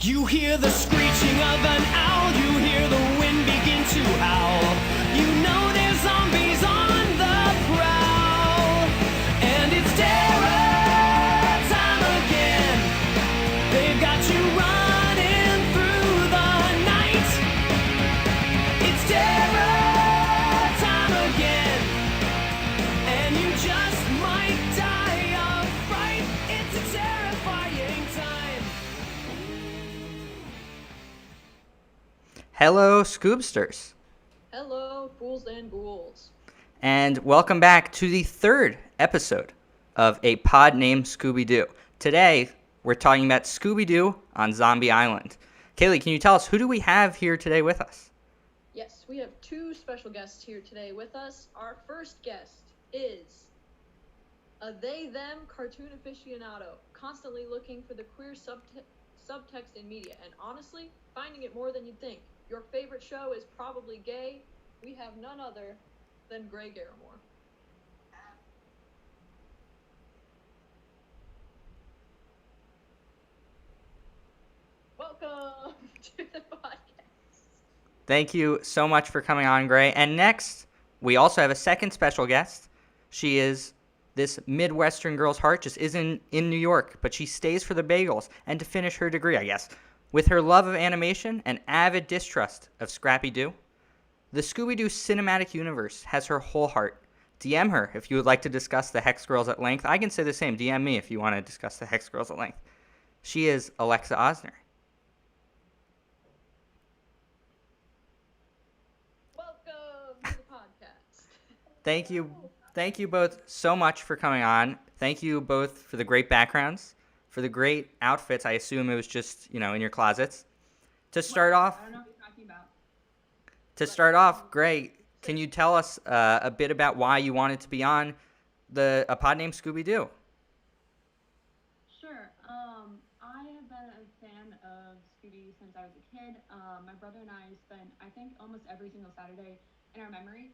You hear the screeching of an owl, you hear the wind begin to howl. You know there's zombies on the prowl, and it's terror time again. They've got you running through the night. It's terror time again, and you just might die of fright. It's a terrifying time. Hello, Scoobsters, Hello, fools and ghouls. and welcome back to the third episode of A Pod Named Scooby-Doo. Today, we're talking about Scooby-Doo on Zombie Island. Kalle, can you tell us, who do we have here today with us? Yes, we have two special guests here today with us. Our first guest is a they-them cartoon aficionado, constantly looking for the queer subtext in media, and honestly, finding it more than you'd think. Your favorite show is probably gay. We have none other than Grae Garemore. Welcome to the podcast. Thank you so much for coming on, Grae. And next, we also have a second special guest. She is this Midwestern girl's heart, just isn't in New York, but she stays for the bagels and to finish her degree, I guess. With her love of animation and avid distrust of Scrappy-Doo, the Scooby-Doo cinematic universe has her whole heart. DM her if you would like to discuss the Hex Girls at length. I can say the same. DM me if you want to discuss the Hex Girls at length. She is Alexa Osner. Welcome to the podcast. Thank you. Thank you both so much for coming on. Thank you both for the great backgrounds, for the great outfits. I assume it was just, in your closets. To start off, I don't know what you're talking about. Grae, can you tell us a bit about why you wanted to be on A Pod Named Scooby-Doo? Sure. I have been a fan of Scooby since I was a kid. My brother and I spent, I think, almost every single Saturday in our memory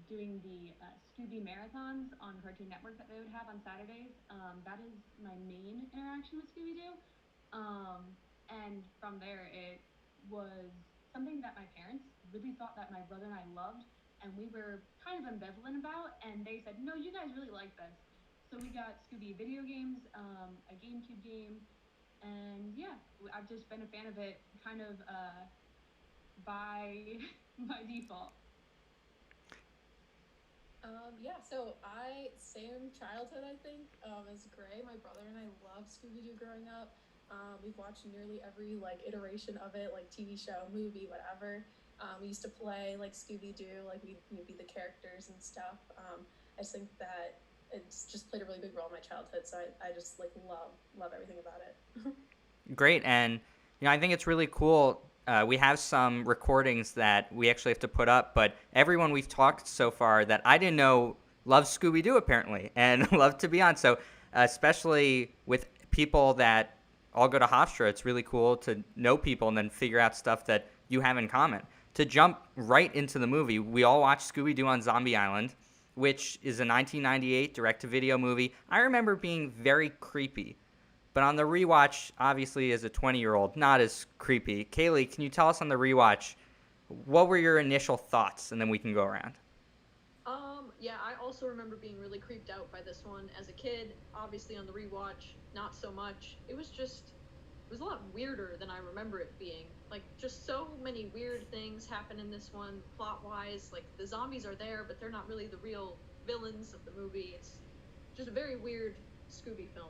doing the Scooby marathons on Cartoon Network that they would have on Saturdays. That is my main interaction with Scooby-Doo. And from there, it was something that my parents really thought that my brother and I loved, and we were kind of ambivalent about, and they said, no, you guys really like this. So we got Scooby video games, a GameCube game, and yeah, I've just been a fan of it kind of by default. So same childhood, I think, as Grae. My brother and I loved Scooby-Doo growing up. We've watched nearly every, iteration of it, TV show, movie, whatever. We used to play, Scooby-Doo, we'd be the characters and stuff. I just think that it's just played a really big role in my childhood, so I just, love everything about it. Great, and I think it's really cool. We have some recordings that we actually have to put up, but everyone we've talked so far that I didn't know loves Scooby-Doo apparently and love to be on. So especially with people that all go to Hofstra, it's really cool to know people and then figure out stuff that you have in common. To jump right into the movie, we all watched Scooby-Doo on Zombie Island, which is a 1998 direct-to-video movie. I remember being very creepy. But on the rewatch, obviously as a 20-year-old, not as creepy. Kalle, can you tell us on the rewatch, what were your initial thoughts? And then we can go around. Yeah, I also remember being really creeped out by this one as a kid. Obviously on the rewatch, not so much. It was a lot weirder than I remember it being. Just so many weird things happen in this one, plot-wise. The zombies are there, but they're not really the real villains of the movie. It's just a very weird Scooby film.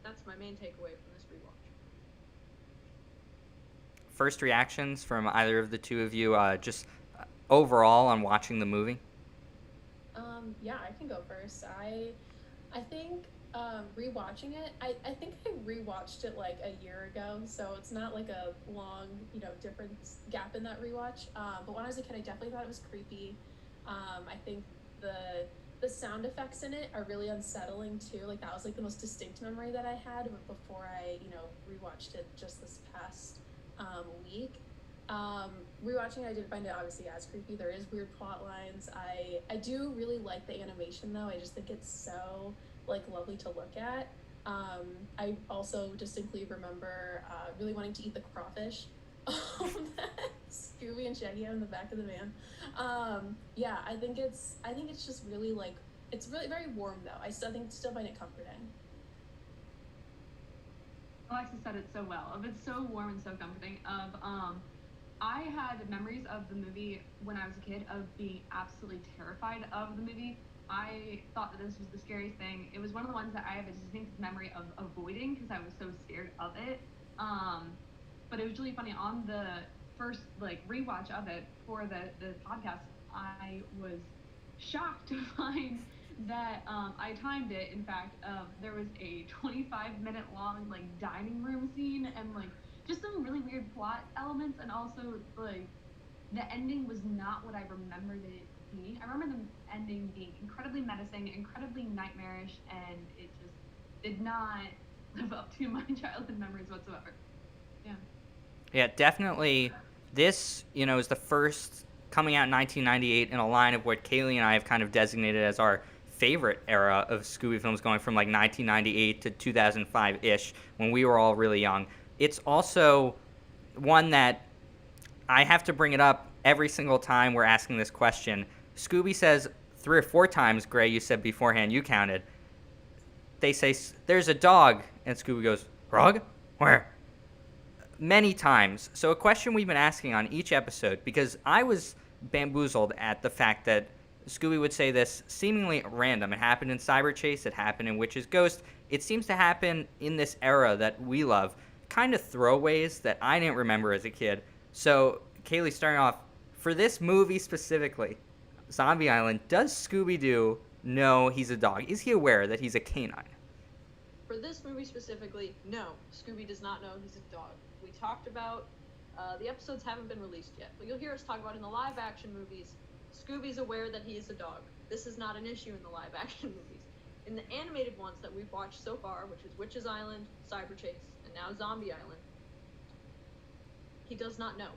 That's my main takeaway from this rewatch. First reactions from either of the two of you, just overall on watching the movie? Yeah, I can go first. I think rewatching it, I think I rewatched it a year ago, so it's not a long, different gap in that rewatch. But when I was a kid, I definitely thought it was creepy. I think the sound effects in it are really unsettling too. That was the most distinct memory that I had before I, rewatched it just this past week. Rewatching, I did find it obviously as creepy. There is weird plot lines. I do really like the animation though. I just think it's so lovely to look at. I also distinctly remember really wanting to eat the crawfish that Scooby and Shaggy have in the back of the van. Yeah, I think it's just really like it's really very warm though. I still find it comforting. Alexis said it so well. Of it's so warm and so comforting. I had memories of the movie when I was a kid of being absolutely terrified of the movie. I thought that this was the scariest thing. It was one of the ones that I have a distinct memory of avoiding because I was so scared of it. Um, but it was really funny on the first like rewatch of it for the podcast. I was shocked to find that I timed it. In fact, there was a 25-minute long like dining room scene and like just some really weird plot elements, and also like the ending was not what I remembered it being. I remember the ending being incredibly menacing, incredibly nightmarish, and it just did not live up to my childhood memories whatsoever. Yeah. Yeah, definitely. This, is the first coming out in 1998 in a line of what Kaylee and I have kind of designated as our favorite era of Scooby films, going from like 1998 to 2005-ish when we were all really young. It's also one that I have to bring it up every single time we're asking this question. Scooby says 3 or 4 times, Grae, you said beforehand, you counted. They say, there's a dog, and Scooby goes, Rug? Where? Many times. So a question we've been asking on each episode, because I was bamboozled at the fact that Scooby would say this seemingly random. It happened in Cyber Chase. It happened in Witch's Ghost. It seems to happen in this era that we love. Kind of throwaways that I didn't remember as a kid. So, Kaylee, starting off, for this movie specifically, Zombie Island, does Scooby-Doo know he's a dog? Is he aware that he's a canine? For this movie specifically, no. Scooby does not know he's a dog. We talked about, the episodes haven't been released yet, but you'll hear us talk about in the live action movies, Scooby's aware that he is a dog. This is not an issue in the live action movies. In the animated ones that we've watched so far, which is Witch's Island, Cyber Chase, and now Zombie Island, he does not know.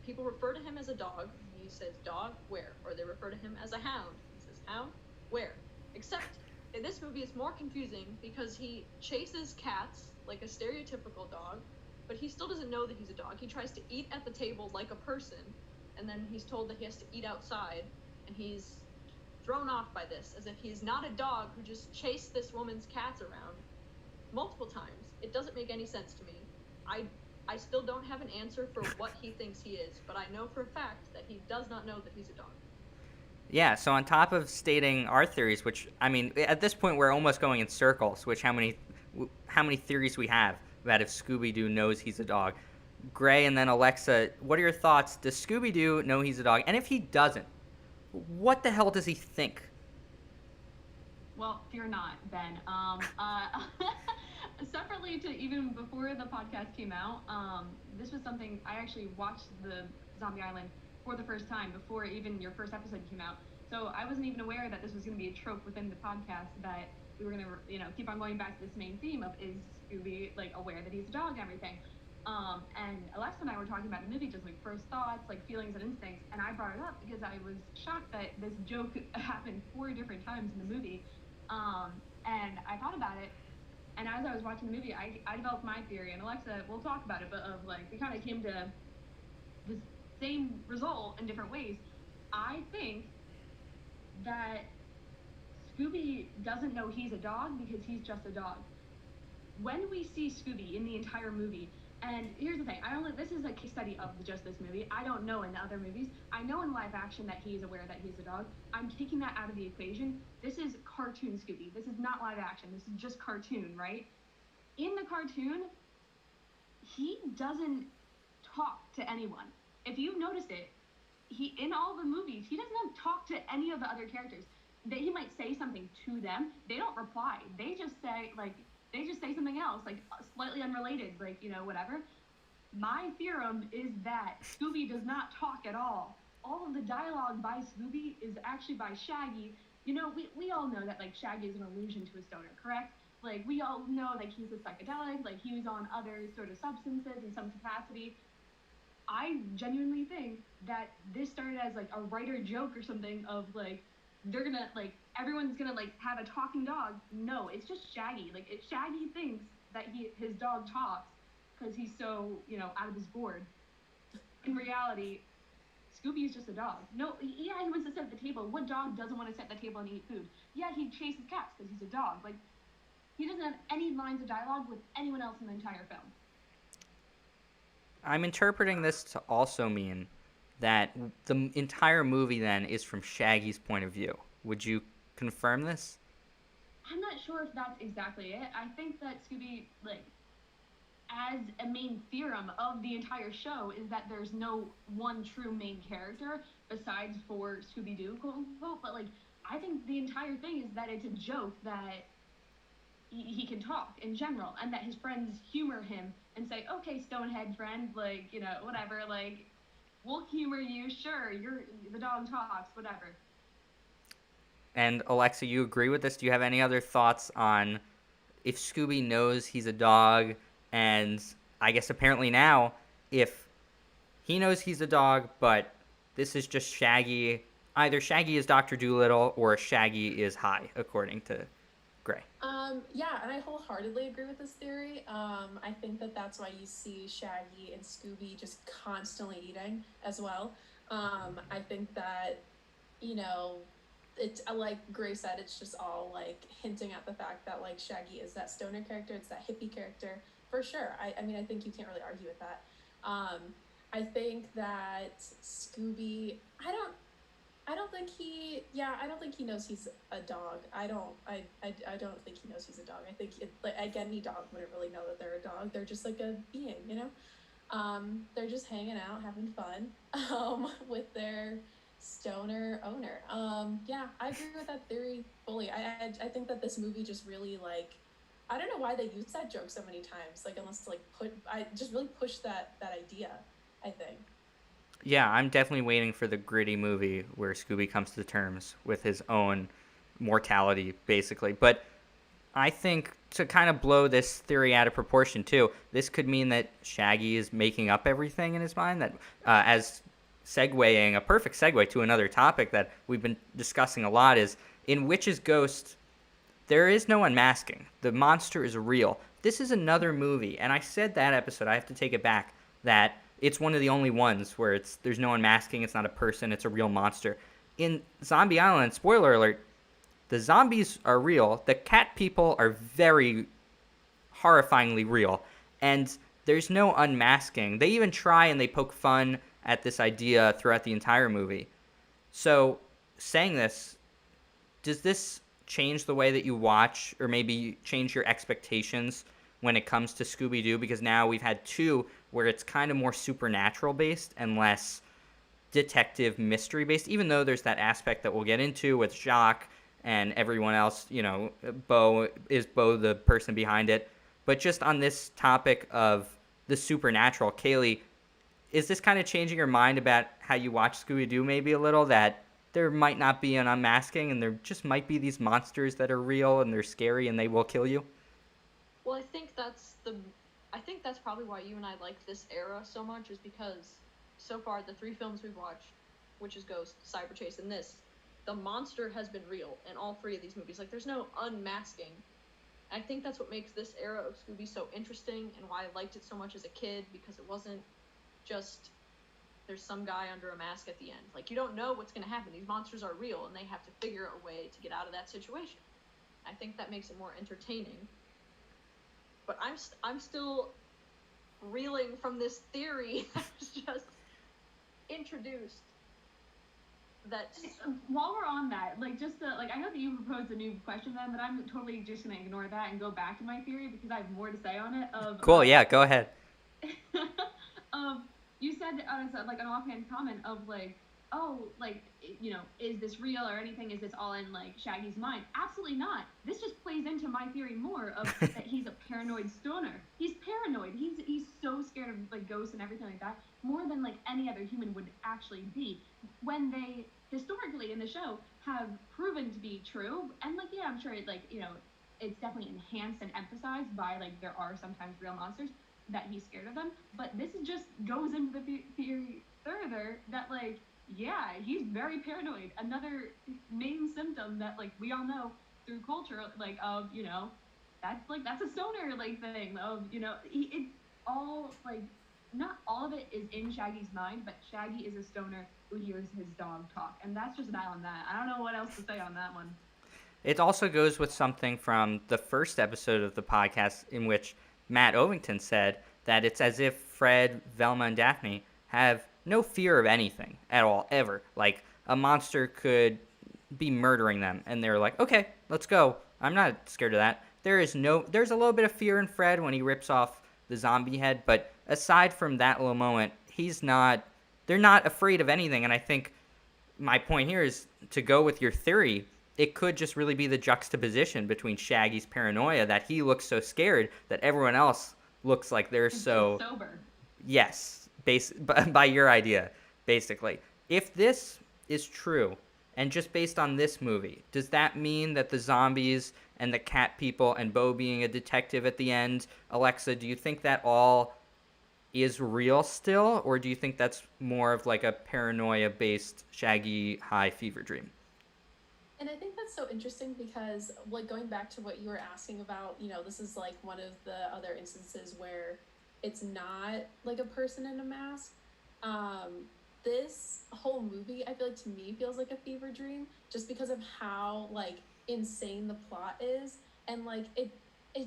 People refer to him as a dog. He says, dog, where? Or they refer to him as a hound. He says, hound, where? Except in this movie, it's more confusing because he chases cats like a stereotypical dog, but he still doesn't know that he's a dog. He tries to eat at the table like a person, and then he's told that he has to eat outside, and he's thrown off by this, as if he's not a dog who just chased this woman's cats around multiple times. It doesn't make any sense to me. I still don't have an answer for what he thinks he is, but I know for a fact that he does not know that he's a dog. Yeah, so on top of stating our theories, which, I mean, at this point we're almost going in circles, which how many theories we have about if Scooby-Doo knows he's a dog. Grae and then Alexa, what are your thoughts? Does Scooby-Doo know he's a dog? And if he doesn't, what the hell does he think? Well, fear not, Ben. Separately to even before the podcast came out, this was something I actually watched the Zombie Island for the first time before even your first episode came out. So I wasn't even aware that this was going to be a trope within the podcast, that we were going to, keep on going back to this main theme of is Scooby like aware that he's a dog and everything. And Alexa and I were talking about the movie, just like first thoughts, like feelings and instincts, and I brought it up because I was shocked that this joke happened 4 different times in the movie. And I thought about it, and as I was watching the movie, I developed my theory, and Alexa, we'll talk about it, but of like, we kind of came to the same result in different ways. I think that Scooby doesn't know he's a dog because he's just a dog. When we see Scooby in the entire movie, and here's the thing, this is a case study of just this movie. I don't know in the other movies. I know in live action that he's aware that he's a dog. I'm taking that out of the equation. This is cartoon Scooby. This is not live action. This is just cartoon, right? In the cartoon, he doesn't talk to anyone. If you've noticed it, in all the movies, he doesn't talk to any of the other characters. He might say something to them. They don't reply. They just say something else, like slightly unrelated, like, whatever. My theorem is that Scooby does not talk at all. All of the dialogue by Scooby is actually by Shaggy. We all know that, like, Shaggy is an allusion to a stoner, correct? Like, we all know that he's a psychedelic, like, he was on other sort of substances in some capacity. I genuinely think that this started as, like, a writer joke or something of, like, they're gonna like everyone's gonna like have a talking dog. No, it's just Shaggy. Like Shaggy thinks that his dog talks because he's so out of his gourd. In reality, Scooby is just a dog. No, yeah, he wants to sit at the table. What dog doesn't want to sit at the table and eat food? Yeah, he chases cats because he's a dog. Like, he doesn't have any lines of dialogue with anyone else in the entire film. I'm interpreting this to also mean that the entire movie then is from Shaggy's point of view. Would you confirm this? I'm not sure if that's exactly it. I think that Scooby, like, as a main theorem of the entire show is that there's no one true main character besides for Scooby-Doo, quote unquote. But like, I think the entire thing is that it's a joke that he can talk in general, and that his friends humor him and say, "Okay, stonehead friend, like whatever, like we'll humor you. Sure, the dog talks, whatever." And Alexa, you agree with this? Do you have any other thoughts on if Scooby knows he's a dog? And I guess apparently now, if he knows he's a dog, but this is just Shaggy, either Shaggy is Dr. Dolittle or Shaggy is high, according to Grae. Yeah, and I wholeheartedly agree with this theory. I think that that's why you see Shaggy and Scooby just constantly eating as well. I think that, it's like Grae said, it's just all like hinting at the fact that like Shaggy is that stoner character, it's that hippie character for sure. I mean, I think you can't really argue with that. I think that Scooby, I don't think he knows he's a dog. I don't think he knows he's a dog. I think any dog wouldn't really know that they're a dog. They're just like a being, they're just hanging out, having fun, with their stoner owner. Yeah, I agree with that theory fully. I think that this movie just really like, I don't know why they use that joke so many times. Like, unless to I just really push that idea, I think. Yeah, I'm definitely waiting for the gritty movie where Scooby comes to terms with his own mortality, basically. But I think to kind of blow this theory out of proportion, too, this could mean that Shaggy is making up everything in his mind. That as segueing, a perfect segue to another topic that we've been discussing a lot is in Witch's Ghost, there is no unmasking. The monster is real. This is another movie, and I said that episode, I have to take it back, that it's one of the only ones where there's no unmasking, it's not a person, it's a real monster. In Zombie Island, spoiler alert, the zombies are real, the cat people are very horrifyingly real, and there's no unmasking. They even try and they poke fun at this idea throughout the entire movie. So, saying this, does this change the way that you watch, or maybe change your expectations when it comes to Scooby-Doo? Because now we've had two where it's kind of more supernatural based and less detective mystery based, even though there's that aspect that we'll get into with Jacques and everyone else, Bo the person behind it. But just on this topic of the supernatural, Kalle, is this kind of changing your mind about how you watch Scooby-Doo maybe a little, that there might not be an unmasking and there just might be these monsters that are real and they're scary and they will kill you? Well, I think that's probably why you and I like this era so much, is because so far the three films we've watched, Witch's Ghost, Cyber Chase, and this, the monster has been real in all three of these movies. Like, there's no unmasking. I think that's what makes this era of Scooby so interesting and why I liked it so much as a kid, because it wasn't just there's some guy under a mask at the end. Like, you don't know what's going to happen. These monsters are real, and they have to figure a way to get out of that situation. I think that makes it more entertaining. But I'm still reeling from this theory that was just introduced. That while we're on that, like, just I know that you proposed a new question then, but I'm totally just gonna ignore that and go back to my theory because I have more to say on it. Cool, yeah, go ahead. You said like an offhand comment of like, oh, like, is this real or anything? Is this all in like Shaggy's mind? Absolutely not. This just plays into my theory more of that he's a paranoid stoner. He's paranoid. He's so scared of like ghosts and everything like that, more than like any other human would actually be. When they historically in the show have proven to be true, and like, yeah, I'm sure it it's definitely enhanced and emphasized by like there are sometimes real monsters that he's scared of them, but this just goes into the theory further that like Yeah, he's very paranoid. Another main symptom that like we all know through culture, like of that's a stoner like thing of it all like not all of it is in Shaggy's mind, but Shaggy is a stoner who hears his dog talk, and that's just that on that. I don't know what else to say on that one. It also goes with something from the first episode of the podcast in which Matt Ovington said that it's as if Fred, Velma, and Daphne have no fear of anything at all, ever. Like, a monster could be murdering them, and they're like, okay, let's go. I'm not scared of that. There's a little bit of fear in Fred when he rips off the zombie head, but aside from that little moment, they're not afraid of anything, and I think my point here is to go with your theory. It could just really be the juxtaposition between Shaggy's paranoia that he looks so scared that everyone else looks like they're so sober. Yes, by your idea, basically. If this is true, and just based on this movie, does that mean that the zombies and the cat people and Bo being a detective at the end, Alexa, do you think that all is real still, or do you think that's more of like a paranoia-based Shaggy high fever dream? And I think that's so interesting because, like, going back to what you were asking about, this is like one of the other instances where it's not like a person in a mask. This whole movie, I feel like to me feels like a fever dream just because of how like insane the plot is, and like it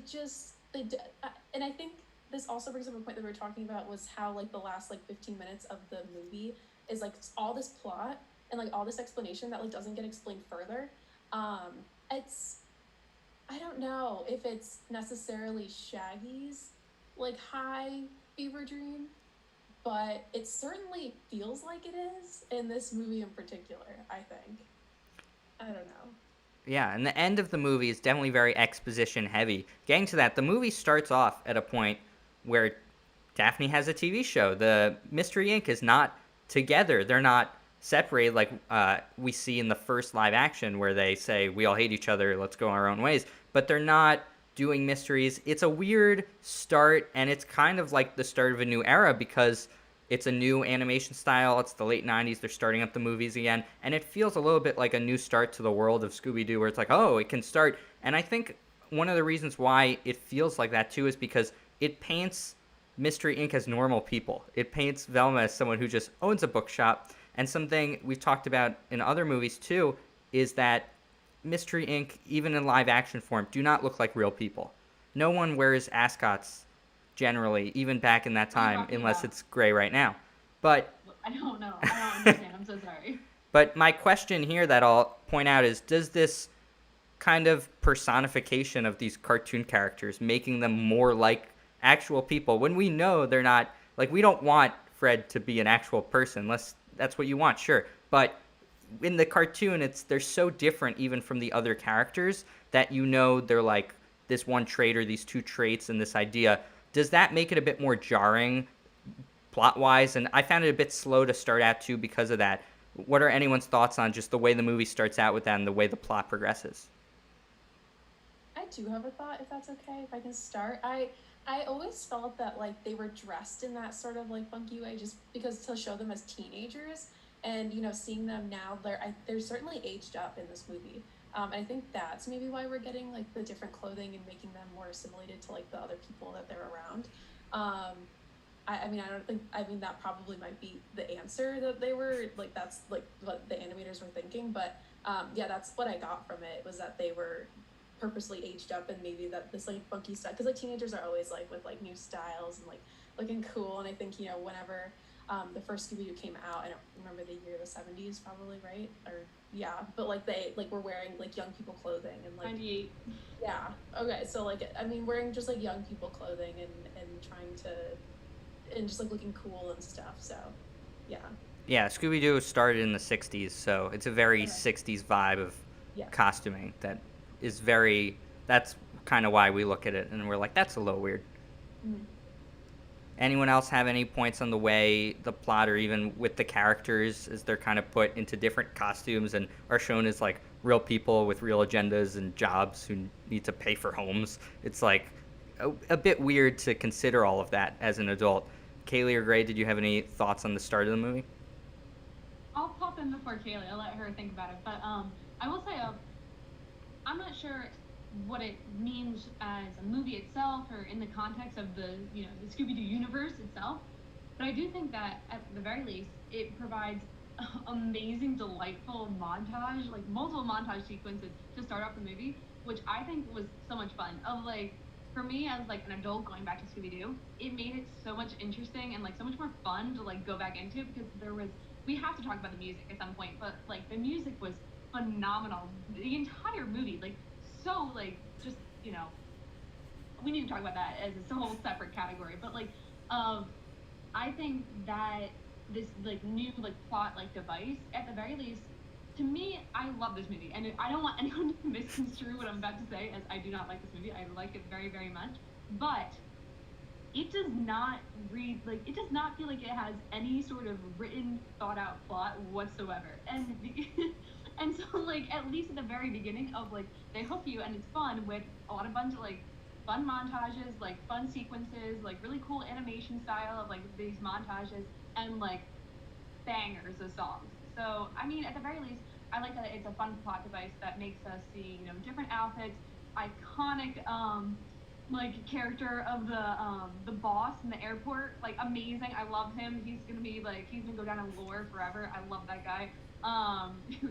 just and I think this also brings up a point that we were talking about was how like the last like 15 minutes of the movie is like all this plot and like all this explanation that like doesn't get explained further. It's I don't know if it's necessarily Shaggy's like high fever dream, but it certainly feels like it is in this movie in particular, I think. I don't know. Yeah, and the end of the movie is definitely very exposition heavy. Getting to that, the movie starts off at a point where Daphne has a TV show. The Mystery Inc. is not together. They're not separated like we see in the first live action where they say, we all hate each other, let's go our own ways. But they're not doing mysteries. It's a weird start, and it's kind of like the start of a new era because it's a new animation style. It's the late 90s. They're starting up the movies again, and it feels a little bit like a new start to the world of Scooby-Doo where it's like, oh, it can start. And I think one of the reasons why it feels like that, too, is because it paints Mystery Inc. as normal people. It paints Velma as someone who just owns a bookshop. And something we've talked about in other movies, too, is that Mystery Inc., even in live action form, do not look like real people. No one wears ascots generally, even back in that time, unless it's Grae right now. But I don't know. I don't understand. I'm so sorry. But my question here that I'll point out is, does this kind of personification of these cartoon characters, making them more like actual people, when we know they're not, like, we don't want Fred to be an actual person, unless that's what you want, sure. But in the cartoon, they're so different even from the other characters that they're like this one trait or these two traits and this idea. Does that make it a bit more jarring plot-wise? And I found it a bit slow to start out, too, because of that. What are anyone's thoughts on just the way the movie starts out with that and the way the plot progresses? I do have a thought, if that's okay, if I can start. I always felt that, like, they were dressed in that sort of, like, funky way just because to show them as teenagers. And, seeing them now, they're certainly aged up in this movie. I think that's maybe why we're getting like the different clothing and making them more assimilated to like the other people that they're around. I mean that probably might be the answer that they were like, that's like what the animators were thinking. But yeah, that's what I got from it, was that they were purposely aged up, and maybe that this like funky stuff, because like teenagers are always like with like new styles and like looking cool. And I think whenever the first Scooby-Doo came out, I don't remember the year, the 70s probably, right? Or yeah, but like they like were wearing like young people clothing and like 98. Yeah, okay, so like I mean wearing just like young people clothing and trying to and just like looking cool and stuff. So yeah, Scooby-Doo started in the 60s, so it's a very 60s vibe of costuming that is that's kind of why we look at it and we're like, that's a little weird. Anyone else have any points on the way the plot, or even with the characters as they're kind of put into different costumes and are shown as like real people with real agendas and jobs who need to pay for homes? It's like a bit weird to consider all of that as an adult. Kaylee or Grae, did you have any thoughts on the start of the movie? I'll pop in before Kaylee. I'll let her think about it. But I will say, I'm not sure what it means as a movie itself or in the context of the the Scooby-Doo universe itself. But I do think that at the very least, it provides amazing, delightful montage, like multiple montage sequences to start off the movie, which I think was so much fun. Of like, for me as like an adult going back to Scooby-Doo, it made it so much interesting and like so much more fun to like go back into because we have to talk about the music at some point, but like the music was phenomenal. The entire movie, like so like just we need to talk about that as a whole separate category. But like I think that this like new like plot like device at the very least, to me, I love this movie, and I don't want anyone to misconstrue what I'm about to say, as I do not like this movie. I like it very, very much, but it does not it does not feel like it has any sort of written, thought out plot whatsoever. And and so like at least at the very beginning of like they hook you and it's fun with a lot of bunch of like fun montages, like fun sequences, like really cool animation style of like these montages and like bangers of songs. So I mean at the very least I like that it's a fun plot device that makes us see, different outfits, iconic like character of the boss in the airport, like amazing. I love him. He's gonna go down in lore forever. I love that guy.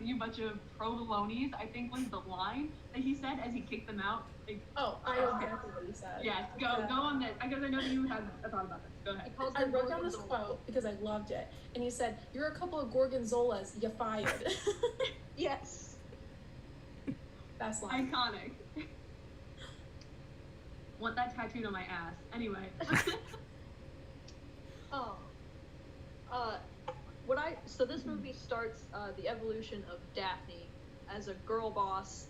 You bunch of provolones, I think was the line that he said as he kicked them out. Like, Oh, I know exactly what you said. yes, go on this. I know that you had a thought about this. Go ahead. I wrote down this quote because I loved it. And he said, "You're a couple of gorgonzolas, you fired." Yes. Best line. Iconic. Want that tattooed on my ass. Anyway. So this movie starts the evolution of Daphne as a girl boss,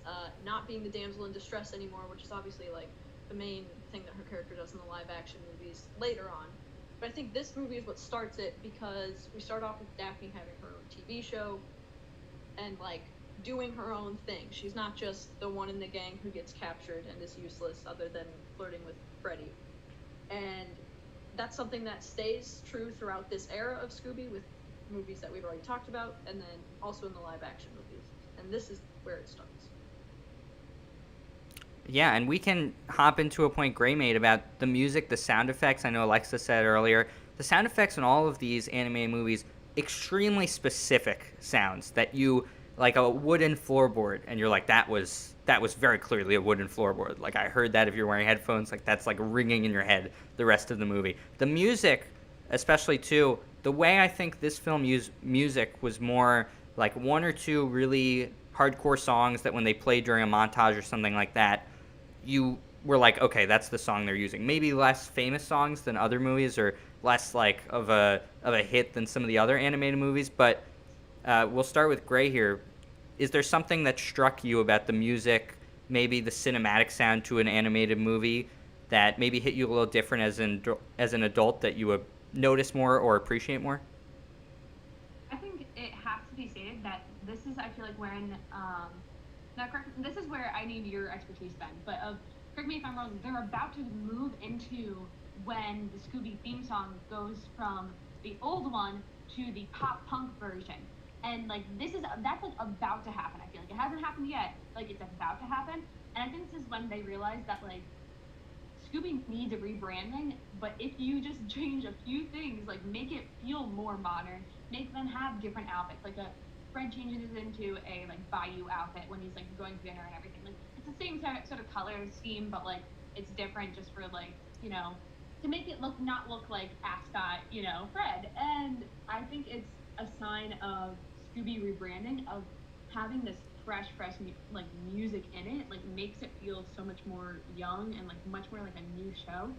not being the damsel in distress anymore, which is obviously like the main thing that her character does in the live action movies later on. But I think this movie is what starts it, because we start off with Daphne having her own TV show and like doing her own thing. She's not just the one in the gang who gets captured and is useless other than flirting with Freddy. And that's something that stays true throughout this era of Scooby, with movies that we've already talked about, and then also in the live action movies. And this is where it starts. Yeah, and we can hop into a point Grae made about the music, the sound effects. I know Alexa said earlier, the sound effects in all of these anime movies, extremely specific sounds that you, like a wooden floorboard, and you're like, that was very clearly a wooden floorboard. Like, I heard that if you're wearing headphones, like that's like ringing in your head the rest of the movie. The music, especially too, the way I think this film used music was more like one or two really hardcore songs that when they played during a montage or something like that, you were like, okay, that's the song they're using. Maybe less famous songs than other movies, or less like of a hit than some of the other animated movies. But we'll start with Grae here. Is there something that struck you about the music, maybe the cinematic sound to an animated movie, that maybe hit you a little different as an adult, that you would notice more or appreciate more? I think it has to be stated that this is, I feel like, when now correct, this is where I need your expertise, Ben, but correct me if I'm wrong, they're about to move into when the Scooby theme song goes from the old one to the pop punk version. And like that's like about to happen. I feel like it hasn't happened yet, like it's about to happen. And I think this is when they realize that like Scooby needs a rebranding, but if you just change a few things, like make it feel more modern, make them have different outfits, like Fred changes into a like Bayou outfit when he's like going to dinner and everything. Like it's the same sort of color scheme, but like it's different just for like to make it not look like ascot Fred. And I think it's a sign of Scooby rebranding, of having this fresh like music in it, like makes it feel so much more young and like much more like a new show.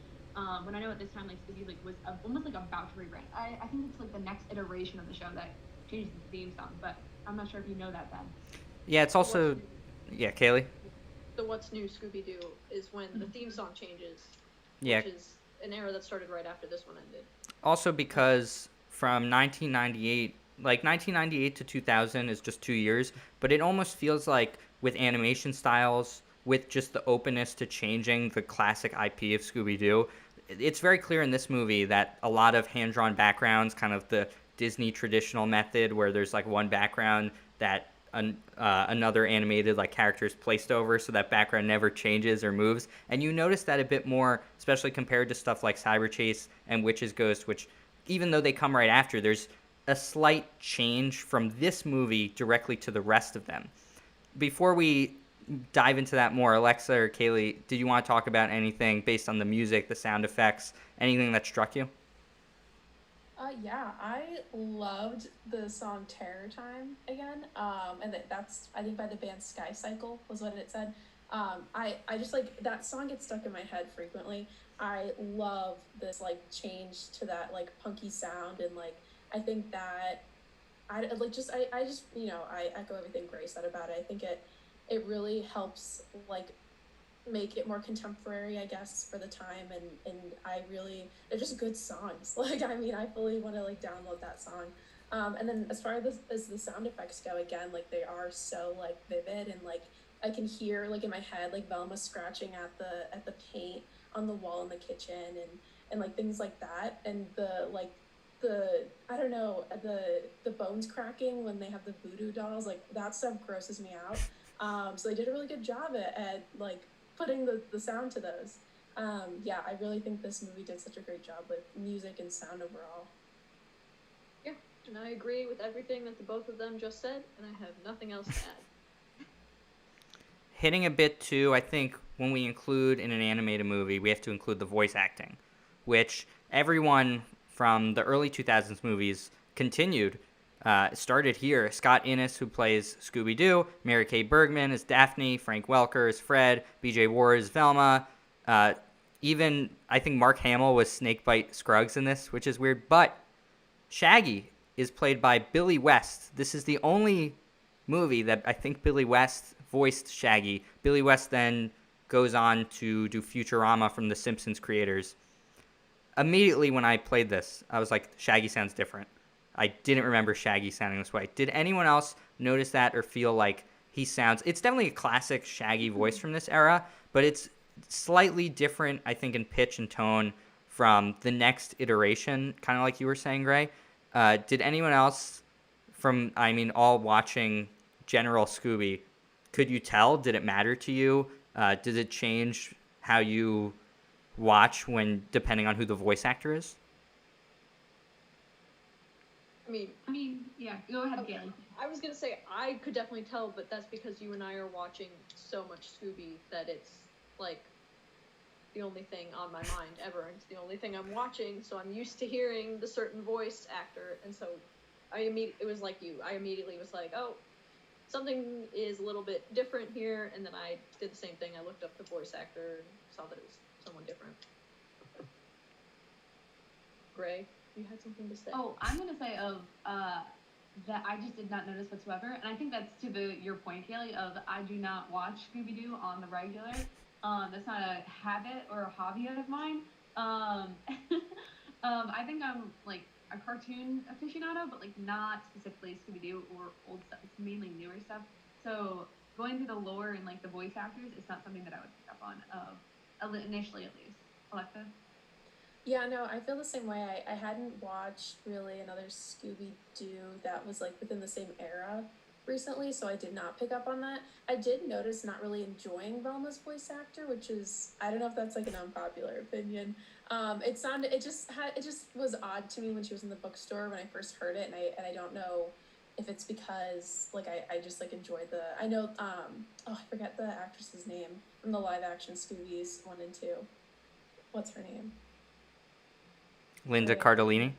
When I know at this time like Scooby like was almost like about to rebrand. I think it's like the next iteration of the show that changes the theme song, but I'm not sure if you know that, Ben. Yeah, it's also Kaylee. The What's New Scooby-Doo is when the theme song changes, yeah, which is an era that started right after this one ended. Also because from 1998 to 2000 is just 2 years, but it almost feels like with animation styles, with just the openness to changing the classic IP of Scooby-Doo, it's very clear in this movie that a lot of hand-drawn backgrounds, kind of the Disney traditional method where there's like one background that another animated like character is placed over, so that background never changes or moves. And you notice that a bit more, especially compared to stuff like Cyber Chase and Witch's Ghost, which even though they come right after, there's a slight change from this movie directly to the rest of them. Before we dive into that more, Alexa or Kaylee, did you want to talk about anything based on the music, the sound effects, anything that struck you? Yeah, I loved the song Terror Time again. And that's, I think, by the band Sky Cycle was what it said. I just like, that song gets stuck in my head frequently. I love this like change to that like punky sound, and like, I think that I just echo everything Grae said about it. I think it really helps like make it more contemporary, I guess, for the time, and they're just good songs. Like, I mean, I fully want to like download that song. And then as far as the sound effects go, again, like they are so like vivid, and like I can hear like in my head like Velma scratching at the paint on the wall in the kitchen, and like things like that, and the I don't know, the bones cracking when they have the voodoo dolls, like that stuff grosses me out. So they did a really good job at like putting the sound to those. Yeah, I really think this movie did such a great job with music and sound overall. Yeah, and I agree with everything that the both of them just said, and I have nothing else to add. Hitting a bit too, I think when we include in an animated movie, we have to include the voice acting, which everyone from the early 2000s movies continued. Started here. Scott Innes, who plays Scooby-Doo, Mary Kay Bergman as Daphne, Frank Welker as Fred, B.J. Ward as Velma. Even, I think Mark Hamill was Snakebite Scruggs in this, which is weird. But Shaggy is played by Billy West. This is the only movie that I think Billy West voiced Shaggy. Billy West then goes on to do Futurama from the Simpsons creators. Immediately when I played this, I was like, Shaggy sounds different. I didn't remember Shaggy sounding this way. Did anyone else notice that or feel like he sounds... It's definitely a classic Shaggy voice from this era, but it's slightly different, I think, in pitch and tone from the next iteration, kind of like you were saying, Grae. Did anyone else all watching General Scooby, could you tell? Did it matter to you? Did it change how you watch depending on who the voice actor is? I mean, yeah, go ahead, Gail. I was gonna say I could definitely tell, but that's because you and I are watching so much Scooby that it's like the only thing on my mind ever. It's the only thing I'm watching, so I'm used to hearing the certain voice actor, and so it was like you. I immediately was like, oh, something is a little bit different here, and then I did the same thing. I looked up the voice actor and saw that it was someone different. Grae, you had something to say? Oh, I'm gonna say that I just did not notice whatsoever, and I think that's to your point, Kalle, of I do not watch Scooby-Doo on the regular. That's not a habit or a hobby of mine. I think I'm like a cartoon aficionado, but like not specifically Scooby-Doo or old stuff. It's mainly newer stuff. So going through the lore and like the voice actors, it's not something that I would pick up on initially, at least. Alexa? Yeah, no, I feel the same way. I hadn't watched really another Scooby-Doo that was like within the same era recently, so I did not pick up on that. I did notice not really enjoying Velma's voice actor, which is, I don't know if that's like an unpopular opinion. It just was odd to me when she was in the bookstore when I first heard it, and I don't know if it's because like I just like enjoyed I know I forget the actress's name from the live action Scoobies 1 and 2. What's her name? Linda Cardellini?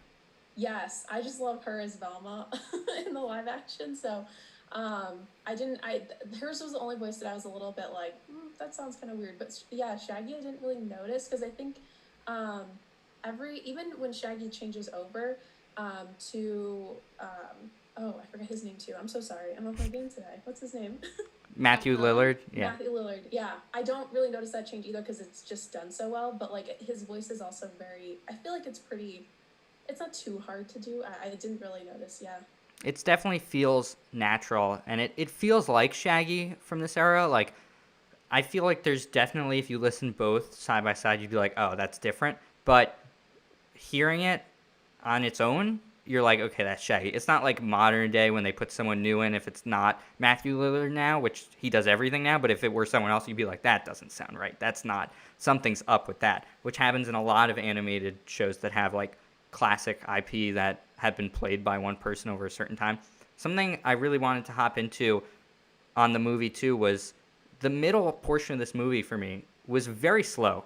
Yes, I just love her as Velma in the live action. So, hers was the only voice that I was a little bit like, that sounds kind of weird. But yeah, Shaggy I didn't really notice because I think even when Shaggy changes over to I forgot his name too. I'm so sorry. I'm off my game today. What's his name? Matthew Lillard. Yeah. Matthew Lillard. Yeah, I don't really notice that change either because it's just done so well. But like his voice is also very. I feel like it's pretty. It's not too hard to do. I didn't really notice. Yeah. It definitely feels natural, and it feels like Shaggy from this era. Like, I feel like there's definitely, if you listen both side by side, you'd be like, oh, that's different. But hearing it on its own, you're like, okay, that's Shaggy. It's not like modern day when they put someone new in. If it's not Matthew Lillard now, which he does everything now, but if it were someone else, you'd be like, that doesn't sound right. That's not, something's up with that, which happens in a lot of animated shows that have like classic IP that have been played by one person over a certain time. Something I really wanted to hop into on the movie too was the middle portion of this movie for me was very slow.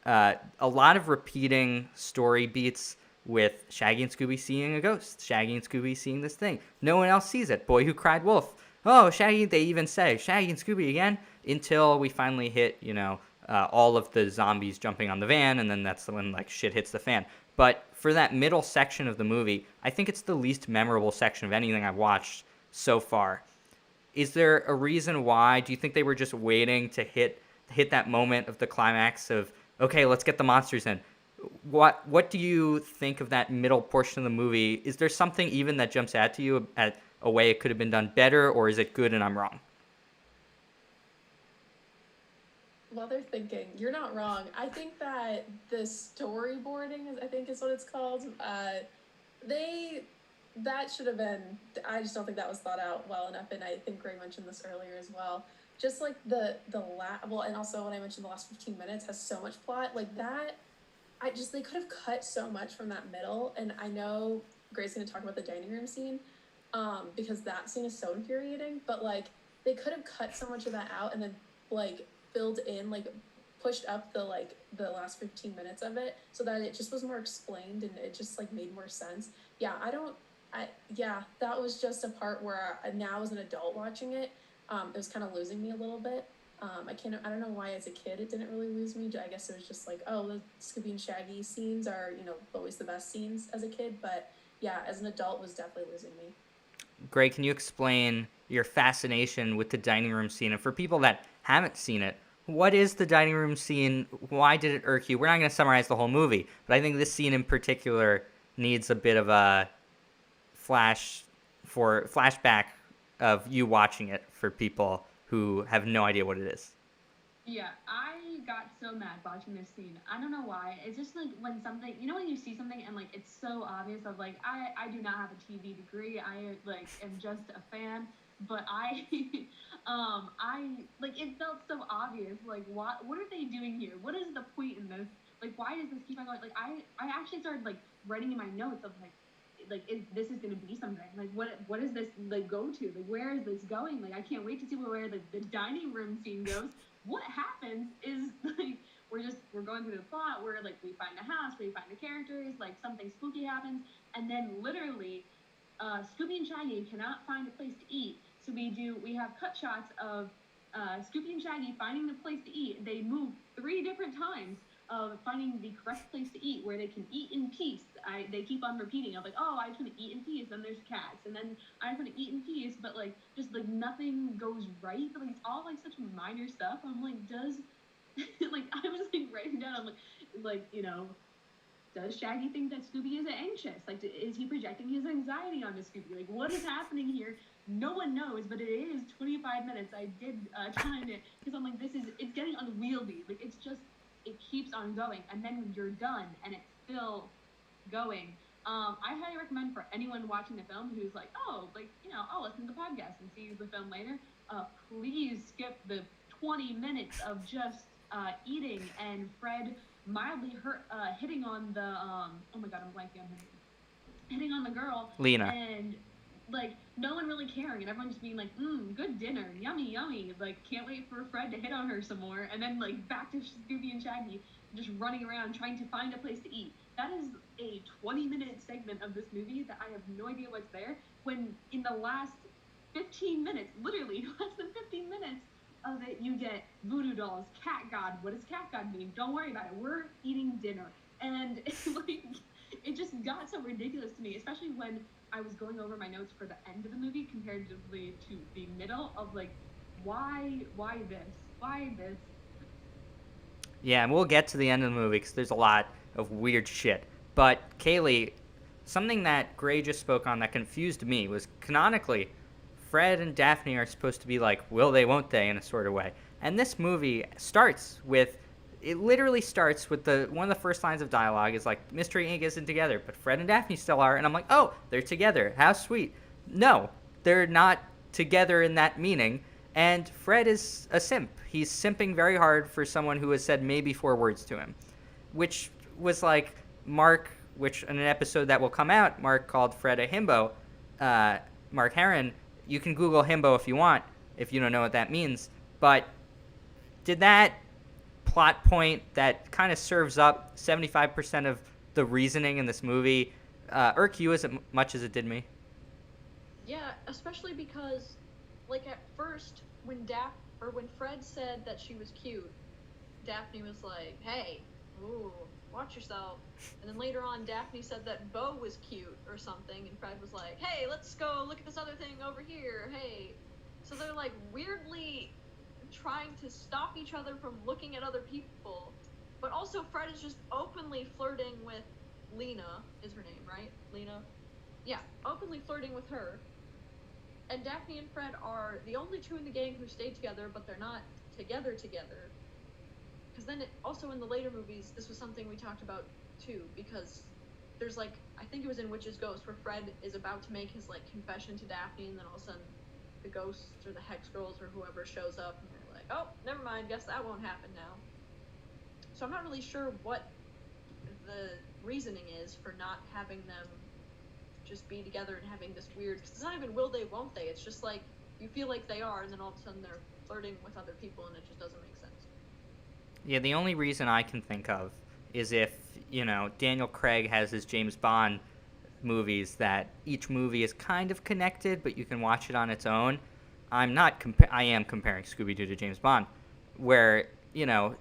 A lot of repeating story beats with Shaggy and Scooby seeing a ghost, Shaggy and Scooby seeing this thing. No one else sees it. Boy Who Cried Wolf. Oh, Shaggy, they even say, Shaggy and Scooby again, until we finally hit, all of the zombies jumping on the van, and then that's when, like, shit hits the fan. But for that middle section of the movie, I think it's the least memorable section of anything I've watched so far. Is there a reason why? Do you think they were just waiting to hit that moment of the climax of, okay, let's get the monsters in? What do you think of that middle portion of the movie? Is there something even that jumps out to you at a way it could have been done better, or is it good and I'm wrong? While they're thinking, you're not wrong. I think that the storyboarding, I think is what it's called, that should have been, I just don't think that was thought out well enough, and I think Grae mentioned this earlier as well. Just like and also when I mentioned the last 15 minutes has so much plot, like that, they could have cut so much from that middle, and I know Grae's going to talk about the dining room scene, because that scene is so infuriating, but, like, they could have cut so much of that out and then, like, filled in, like, pushed up the last 15 minutes of it so that it just was more explained and it just, like, made more sense. That was just a part where now as an adult watching it, it was kind of losing me a little bit. I don't know why as a kid it didn't really lose me. I guess it was just like, oh, the Scooby and Shaggy scenes are, always the best scenes as a kid. But yeah, as an adult, it was definitely losing me. Grae, can you explain your fascination with the dining room scene? And for people that haven't seen it, what is the dining room scene? Why did it irk you? We're not going to summarize the whole movie, but I think this scene in particular needs a bit of a flashback of you watching it for people who have no idea what it is. Yeah, I got so mad watching this scene. I don't know why. It's just like when something, when you see something and like it's so obvious of like, I do not have a TV degree. I like am just a fan, but I like it felt so obvious. Like what are they doing here? What is the point in this? Like why does this keep on going? Like I actually started like writing in my notes of this is gonna be something. Like what is this like go to? Like where is this going? Like I can't wait to see where the dining room scene goes. What happens is like we're going through the plot where like we find a house, we find the characters, like something spooky happens, and then literally Scooby and Shaggy cannot find a place to eat. So we have cut shots of Scooby and Shaggy finding the place to eat. They move 3 different times of finding the correct place to eat where they can eat in peace. They keep on repeating of like, oh, I just want to eat in peace, and there's cats, and then I just want to eat in peace, but like just like nothing goes right. Like it's all like such minor stuff. I'm like, does like I was like writing down, I'm like does Shaggy think that Scooby is anxious? Like is he projecting his anxiety onto Scooby? Like what is happening here? No one knows, but it is 25 minutes. I did time it because I'm like, it's getting unwieldy. Like it's just. It keeps on going, and then you're done, and it's still going. I highly recommend for anyone watching the film who's like, oh, like, I'll listen to the podcast and see the film later. Please skip the 20 minutes of just eating and Fred mildly hitting on the, oh my god, I'm blanking on her name. Hitting on the girl. Lena. And like no one really caring and everyone just being like, good dinner, yummy, like can't wait for Fred to hit on her some more, and then like back to Scooby and Shaggy just running around trying to find a place to eat. That is a 20-minute segment of this movie that I have no idea what's there, when in the last 15 minutes, literally less than 15 minutes of it, you get voodoo dolls, cat god. What does cat god mean? Don't worry about it, we're eating dinner. And like it just got so ridiculous to me, especially when I was going over my notes for the end of the movie comparatively to the middle of like, why this? Yeah, and we'll get to the end of the movie because there's a lot of weird shit. But Kalle, something that Grae just spoke on that confused me was canonically, Fred and Daphne are supposed to be like, will they, won't they, in a sort of way. And this movie starts with it literally starts with one of the first lines of dialogue is like, Mystery Inc. isn't together, but Fred and Daphne still are. And I'm like, oh, they're together. How sweet. No, they're not together in that meaning. And Fred is a simp. He's simping very hard for someone who has said maybe 4 words to him, which was like Mark, which in an episode that will come out, Mark called Fred a himbo. Mark Herron, you can Google himbo if you want, if you don't know what that means. But did that plot point that kind of serves up 75% of the reasoning in this movie irk you as much as it did me? Yeah, especially because, like, at first, when Fred said that she was cute, Daphne was like, hey, ooh, watch yourself. And then later on, Daphne said that Bo was cute or something, and Fred was like, hey, let's go look at this other thing over here, hey. So they're, like, weirdly trying to stop each other from looking at other people, but also Fred is just openly flirting with Lena, is her name, right? Lena? Yeah, openly flirting with her. And Daphne and Fred are the only 2 in the gang who stay together, but they're not together. Because then also in the later movies, this was something we talked about too, because there's like, I think it was in Witch's Ghost, where Fred is about to make his like confession to Daphne, and then all of a sudden the ghosts or the hex girls or whoever shows up, and they're like, oh, never mind, guess that won't happen now. So I'm not really sure what the reasoning is for not having them just be together and having this weird, because it's not even will they, won't they, it's just like, you feel like they are, and then all of a sudden they're flirting with other people, and it just doesn't make sense. Yeah, the only reason I can think of is if, Daniel Craig has his James Bond movies that each movie is kind of connected, but you can watch it on its own. I am comparing Scooby-Doo to James Bond, where,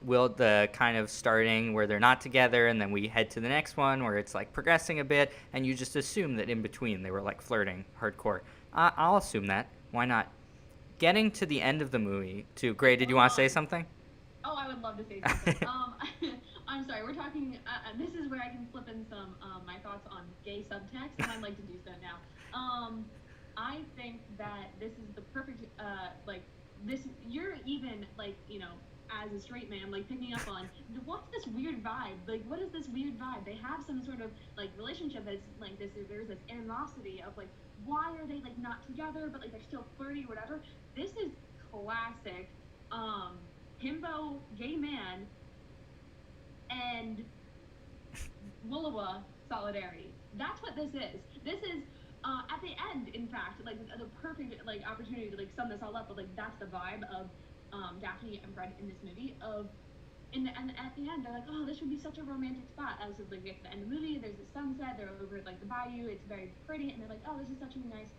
will the kind of starting where they're not together, and then we head to the next one where it's like progressing a bit, and you just assume that in between they were like flirting hardcore. I'll assume that. Why not? Getting to the end of the movie, Grae, did you want to say something? Oh, I would love to say something. I'm sorry, we're talking, this is where I can slip in some my thoughts on gay subtext, and I'd like to do so now. I think that this is the perfect, you're even, as a straight man, picking up on, what's this weird vibe? What is this weird vibe? They have some sort of, relationship that's, there's this animosity of, why are they, not together, but, they're still flirty or whatever. This is classic, himbo, gay man, and Woollawah solidarity. That's what this is. This is, at the end, in fact, the perfect, opportunity to, sum this all up, but, that's the vibe of, Daphne and Fred in this movie and at the end, they're like, oh, this would be such a romantic spot. As at the end of the movie, there's a sunset, they're over at, the bayou, it's very pretty, and they're like, oh, this is such a nice,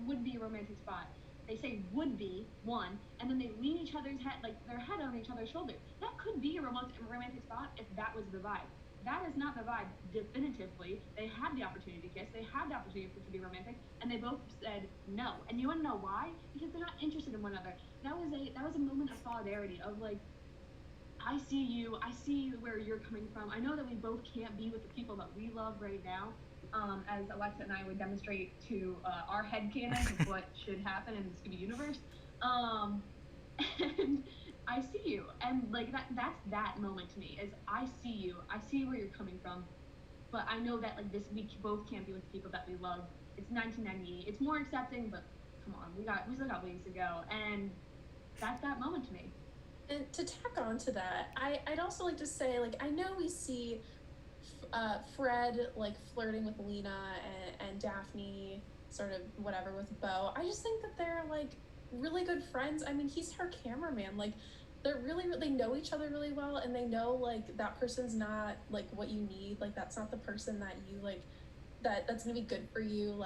would be a romantic spot. They say would be, one, and then they lean each other's head, their head on each other's shoulder. That could be a romantic spot if that was the vibe. That is not the vibe, definitively. They had the opportunity to kiss, they had the opportunity for it to be romantic, and they both said no. And you want to know why? Because they're not interested in one another. That was a moment of solidarity, of I see you, I see where you're coming from. I know that we both can't be with the people that we love right now, as Alexa and I would demonstrate to our headcanon of what should happen in the Scooby universe. And I see you, and that's that moment to me, is I see you, I see where you're coming from, but I know that this we both can't be with the people that we love. It's 1998, it's more accepting, but come on, we still got ways to go, and that's that moment to me. And to tack on to that, I'd also like to say, I know we see Fred, flirting with Lena and Daphne, sort of whatever, with Bo. I just think that they're, really good friends. I mean, he's her cameraman. They're really, they know each other really well, and they know, that person's not, what you need. That's not the person that you, that's gonna be good for you.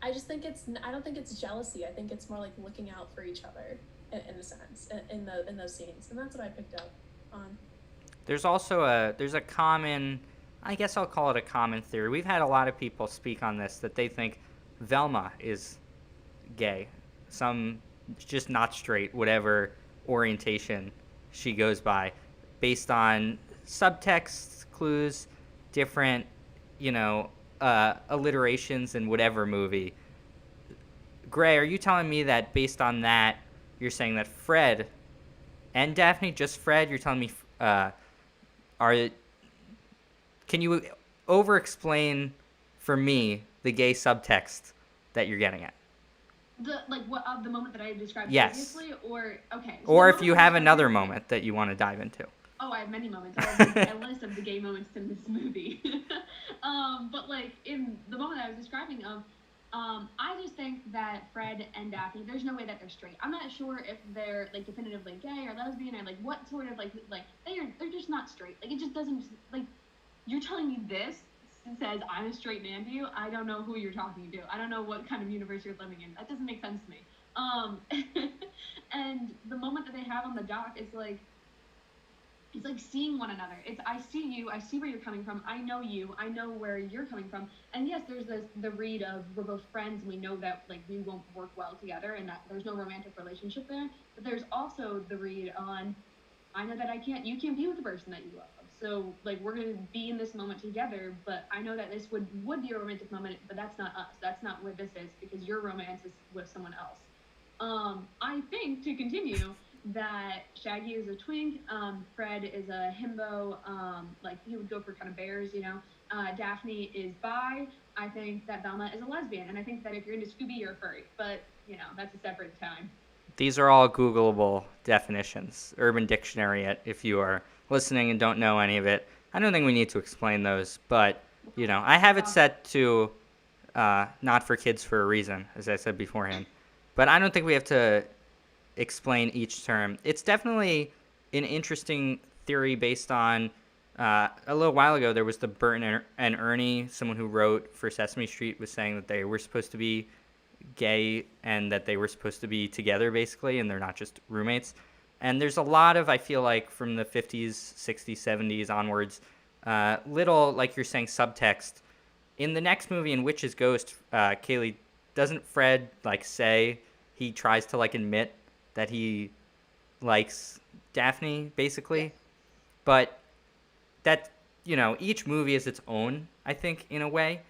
I just think I don't think it's jealousy. I think it's more, looking out for each other. In a sense, in those scenes, and that's what I picked up on. There's also a common, I guess I'll call it a common theory. We've had a lot of people speak on this, that they think Velma is gay, some just not straight, whatever orientation she goes by, based on subtext clues, different, alliterations in whatever movie. Grae, are you telling me that based on that, you're saying that Fred and Daphne, just Fred, you're telling me can you over-explain for me the gay subtext that you're getting at? The moment that I described Yes. previously, or okay. So Or the if you moment I have described another previously- moment that you want to dive into. Oh, I have many moments. I have a list of the gay moments in this movie. But like in the moment I was describing I just think that Fred and Daphne, there's no way that they're straight. I'm not sure if they're like definitively gay or lesbian or like what sort of like they're just not straight. Like it just doesn't like you're telling me this says I'm a straight man to you. I don't know who you're talking to. I don't know what kind of universe you're living in. That doesn't make sense to me. And the moment that they have on the dock is like it's like seeing one another. It's I see you, I see where you're coming from, I know you, I know where you're coming from. And yes, there's the read of we're both friends and we know that like we won't work well together and that there's no romantic relationship there. But there's also the read on I know that you can't be with the person that you love. So like we're gonna be in this moment together, but I know that this would be a romantic moment, but that's not us. That's not what this is because your romance is with someone else. I think to continue that Shaggy is a twink, Fred is a himbo, like he would go for kind of bears, you know. Daphne is bi. I think that Velma is a lesbian, and I think that if you're into Scooby, you're a furry. But you know, that's a separate time. These are all Googleable definitions. Urban Dictionary it if you are listening and don't know any of it. I don't think we need to explain those, but you know, I have it set to not for kids for a reason, as I said beforehand. But I don't think we have to explain each term. It's definitely an interesting theory based on a little while ago there was the Bert and Ernie, someone who wrote for Sesame Street was saying that they were supposed to be gay and that they were supposed to be together basically and they're not just roommates. And there's a lot of, I feel like, from the 50s, 60s, 70s onwards, little, like you're saying, subtext. In the next movie, in Witch's Ghost, Kaylee, doesn't Fred, like, say he tries to, like, admit that he likes Daphne, basically? Yes. But that, you know, each movie is its own, I think, in a way.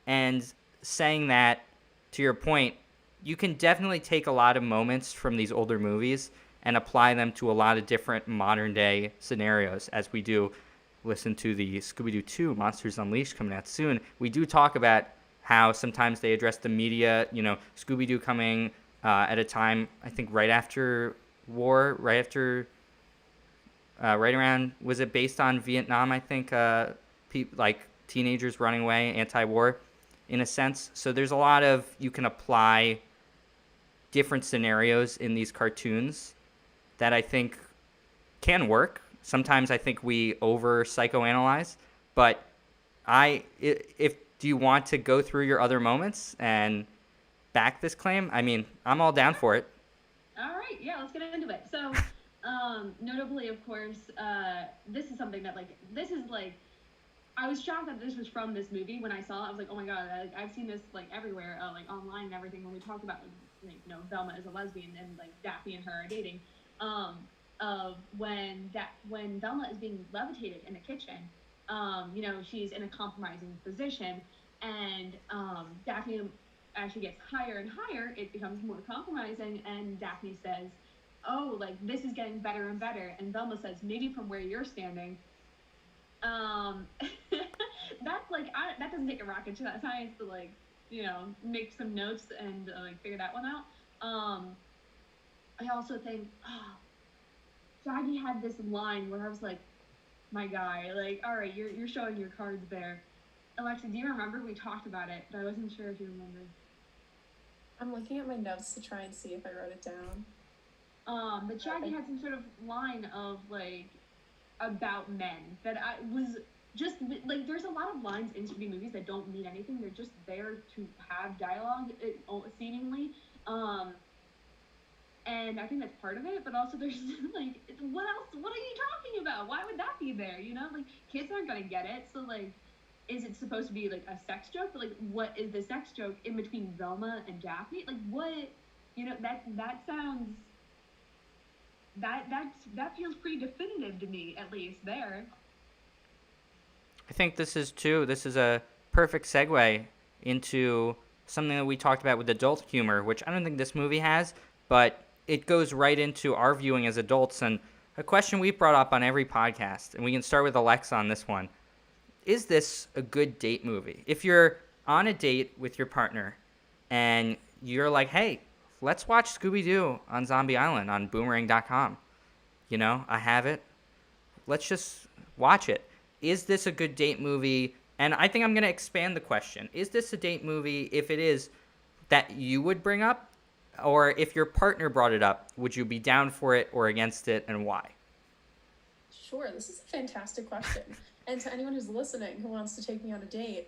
And saying that, to your point, you can definitely take a lot of moments from these older movies and apply them to a lot of different modern-day scenarios, as we do listen to the ScoobyDoo 2, Monsters Unleashed, coming out soon. We do talk about how sometimes they address the media, you know, ScoobyDoo coming at a time, I think, right after war, right around, was it based on Vietnam, I think, like teenagers running away, anti-war, in a sense. So there's a lot of, you can apply different scenarios in these cartoons that I think can work. Sometimes I think we over psychoanalyze, but do you want to go through your other moments and back this claim? I mean, I'm all down for it. All right, yeah, let's get into it. So, notably, of course, this is something that I was shocked that this was from this movie. When I saw it, I was like, oh my god, I've seen this like everywhere, like online and everything. When we talk about like you know, Velma is a lesbian and like Daphne and her are dating, of when Velma is being levitated in the kitchen, you know, she's in a compromising position, and Daphne, as she gets higher and higher, it becomes more compromising, and Daphne says, oh, like, this is getting better and better, and Velma says, maybe from where you're standing. That's like, that doesn't take a rocket science to, like, you know, make some notes and, like, figure that one out. I also think, Shaggy had this line where I was like, my guy, like, all right, you're showing your cards there. Alexa, do you remember? We talked about it, but I wasn't sure if you remembered. I'm looking at my notes to try and see if I wrote it down. But Shaggy had some sort of line of, like, about men that I was just, like, there's a lot of lines in Scooby movies that don't mean anything. They're just there to have dialogue, seemingly. And I think that's part of it, but also there's, like, what else? What are you talking about? Why would that be there, you know? Like, kids aren't gonna get it, so, like, is it supposed to be, like, a sex joke? But, like, what is the sex joke in between Velma and Daphne? Like, what, you know, that sounds, that feels pretty definitive to me, at least, there. I think this is a perfect segue into something that we talked about with adult humor, which I don't think this movie has, but it goes right into our viewing as adults. And a question we've brought up on every podcast, and we can start with Alexa on this one. Is this a good date movie? If you're on a date with your partner and you're like, hey, let's watch Scooby-Doo on Zombie Island on boomerang.com. You know, I have it. Let's just watch it. Is this a good date movie? And I think I'm going to expand the question. Is this a date movie, if it is, that you would bring up? Or if your partner brought it up, would you be down for it or against it, and why? Sure, this is a fantastic question. And to anyone who's listening who wants to take me on a date,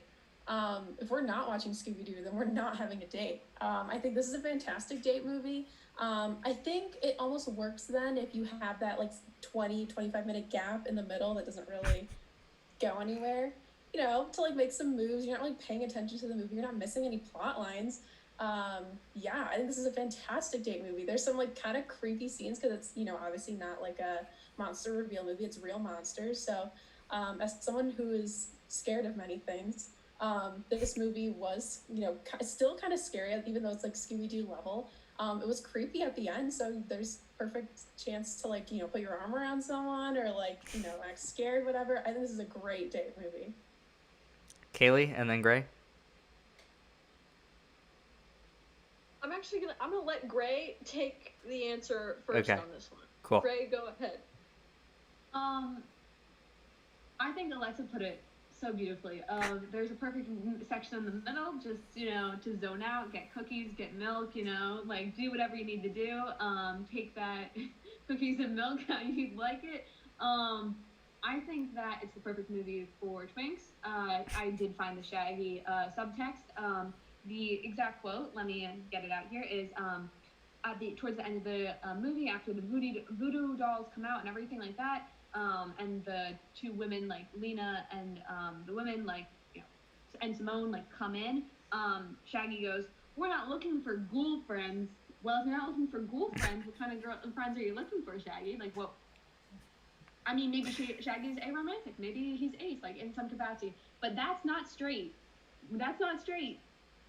if we're not watching Scooby-Doo, then we're not having a date. I think this is a fantastic date movie. I think it almost works then if you have that like 25-minute gap in the middle that doesn't really go anywhere, you know, to like make some moves. You're not really paying attention to the movie. You're not missing any plot lines. Yeah, I think this is a fantastic date movie. There's some like kind of creepy scenes because it's, you know, obviously not like a monster reveal movie. It's real monsters. So as someone who is scared of many things, this movie was, you know, still kind of scary, even though it's like Scooby-Doo level. It was creepy at the end, so there's perfect chance to like, you know, put your arm around someone or like, you know, act scared, whatever. I think this is a great date movie. Kaylee and then Grae? I'm gonna let Grae take the answer first on this one. Cool. Grae, go ahead. I think Alexa put it so beautifully. There's a perfect section in the middle, just, you know, to zone out, get cookies, get milk, you know, like do whatever you need to do. Take that cookies and milk how you'd like it. I think that it's the perfect movie for twinks. I did find the Shaggy subtext. The exact quote, let me get it out here, is towards the end of the movie, after the voodoo dolls come out and everything like that, and the two women, like Lena and the women, like, you know, and Simone, like, come in, Shaggy goes, we're not looking for ghoul friends. Well, if you're not looking for ghoul friends, what kind of friends are you looking for, Shaggy? Like, well, I mean, maybe Shaggy's aromantic. Maybe he's ace, like, in some capacity. But that's not straight. That's not straight.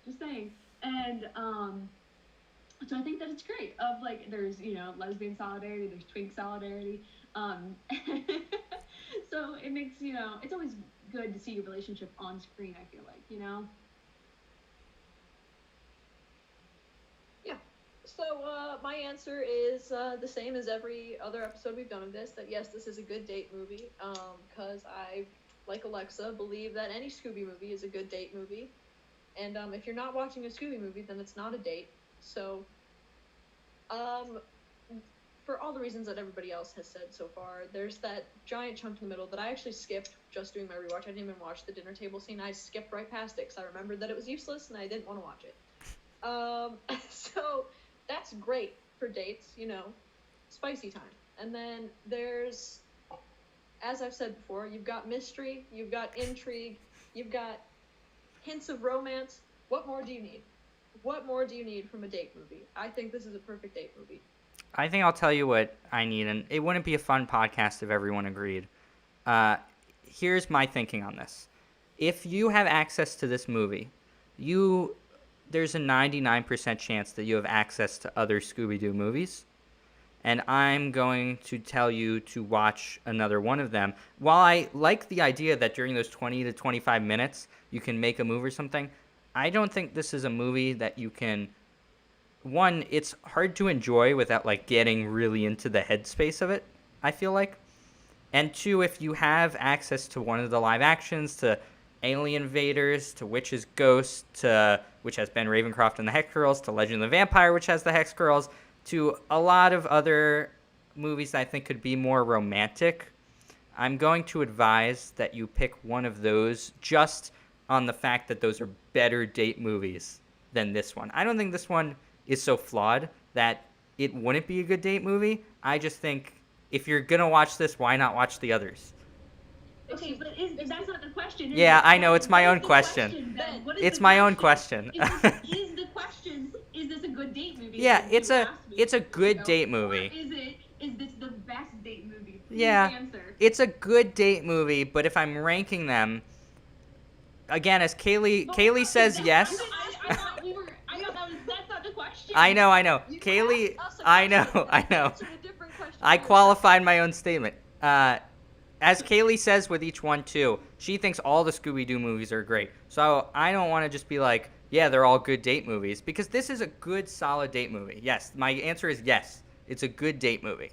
Just saying. And so I think that it's great. Of like, there's, you know, lesbian solidarity, there's twink solidarity. So it makes, you know, it's always good to see your relationship on screen, I feel like, you know? Yeah. So my answer is the same as every other episode we've done of this, that yes, this is a good date movie, because I, like Alexa, believe that any Scooby movie is a good date movie. And if you're not watching a Scooby movie, then it's not a date. So, for all the reasons that everybody else has said so far, there's that giant chunk in the middle that I actually skipped just doing my rewatch. I didn't even watch the dinner table scene. I skipped right past it because I remembered that it was useless and I didn't want to watch it. So that's great for dates, you know, spicy time. And then there's, as I've said before, you've got mystery, you've got intrigue, you've got hints of romance. What more do you need? What more do you need from a date movie? I think this is a perfect date movie. I think I'll tell you what I need, and it wouldn't be a fun podcast if everyone agreed. Here's my thinking on this. If you have access to this movie, there's a 99% chance that you have access to other Scooby-Doo movies, and I'm going to tell you to watch another one of them. While I like the idea that during those 20 to 25 minutes you can make a move or something, I don't think this is a movie that you can... One, it's hard to enjoy without like getting really into the headspace of it, I feel like. And two, if you have access to one of the live actions, to Alien Invaders, to Witch's Ghost, to which has Ben Ravencroft and the Hex Girls, to Legend of the Vampire, which has the Hex Girls, to a lot of other movies that I think could be more romantic, I'm going to advise that you pick one of those just on the fact that those are better date movies than this one. I don't think this one is so flawed that it wouldn't be a good date movie. I just think if you're going to watch this, why not watch the others? Okay, but that's not the question. Yeah, I know. It's my own question. It's my own question. Is the question, is this a good date movie? Yeah, it's a good date movie. Is this the best date movie? Please yeah, answer. It's a good date movie, but if I'm ranking them, again, as Kaylee says yes. I thought that's not the question. I know. Kaylee, I know. Answered a different question I qualified my own statement. As Kaylee says with each one, too, she thinks all the Scooby-Doo movies are great. So I don't want to just be like, yeah, they're all good date movies, because this is a good, solid date movie. Yes, my answer is yes. It's a good date movie.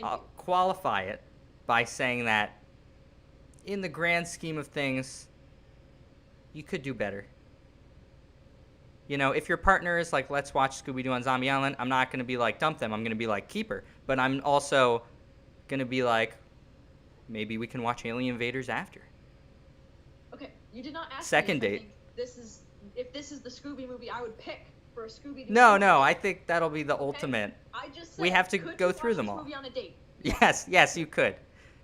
I'll qualify it by saying that in the grand scheme of things, you could do better. You know, if your partner is like, let's watch Scooby-Doo on Zombie Island, I'm not going to be like, dump them. I'm going to be like, keep her. But I'm also going to be like, maybe we can watch Alien Invaders after. Okay, you did not ask Second me date. If this is the Scooby movie I would pick for a Scooby-Doo No, movie. I think that'll be the ultimate. I just said, We have to could go you through watch them this all. movie on a date? Yes, you could.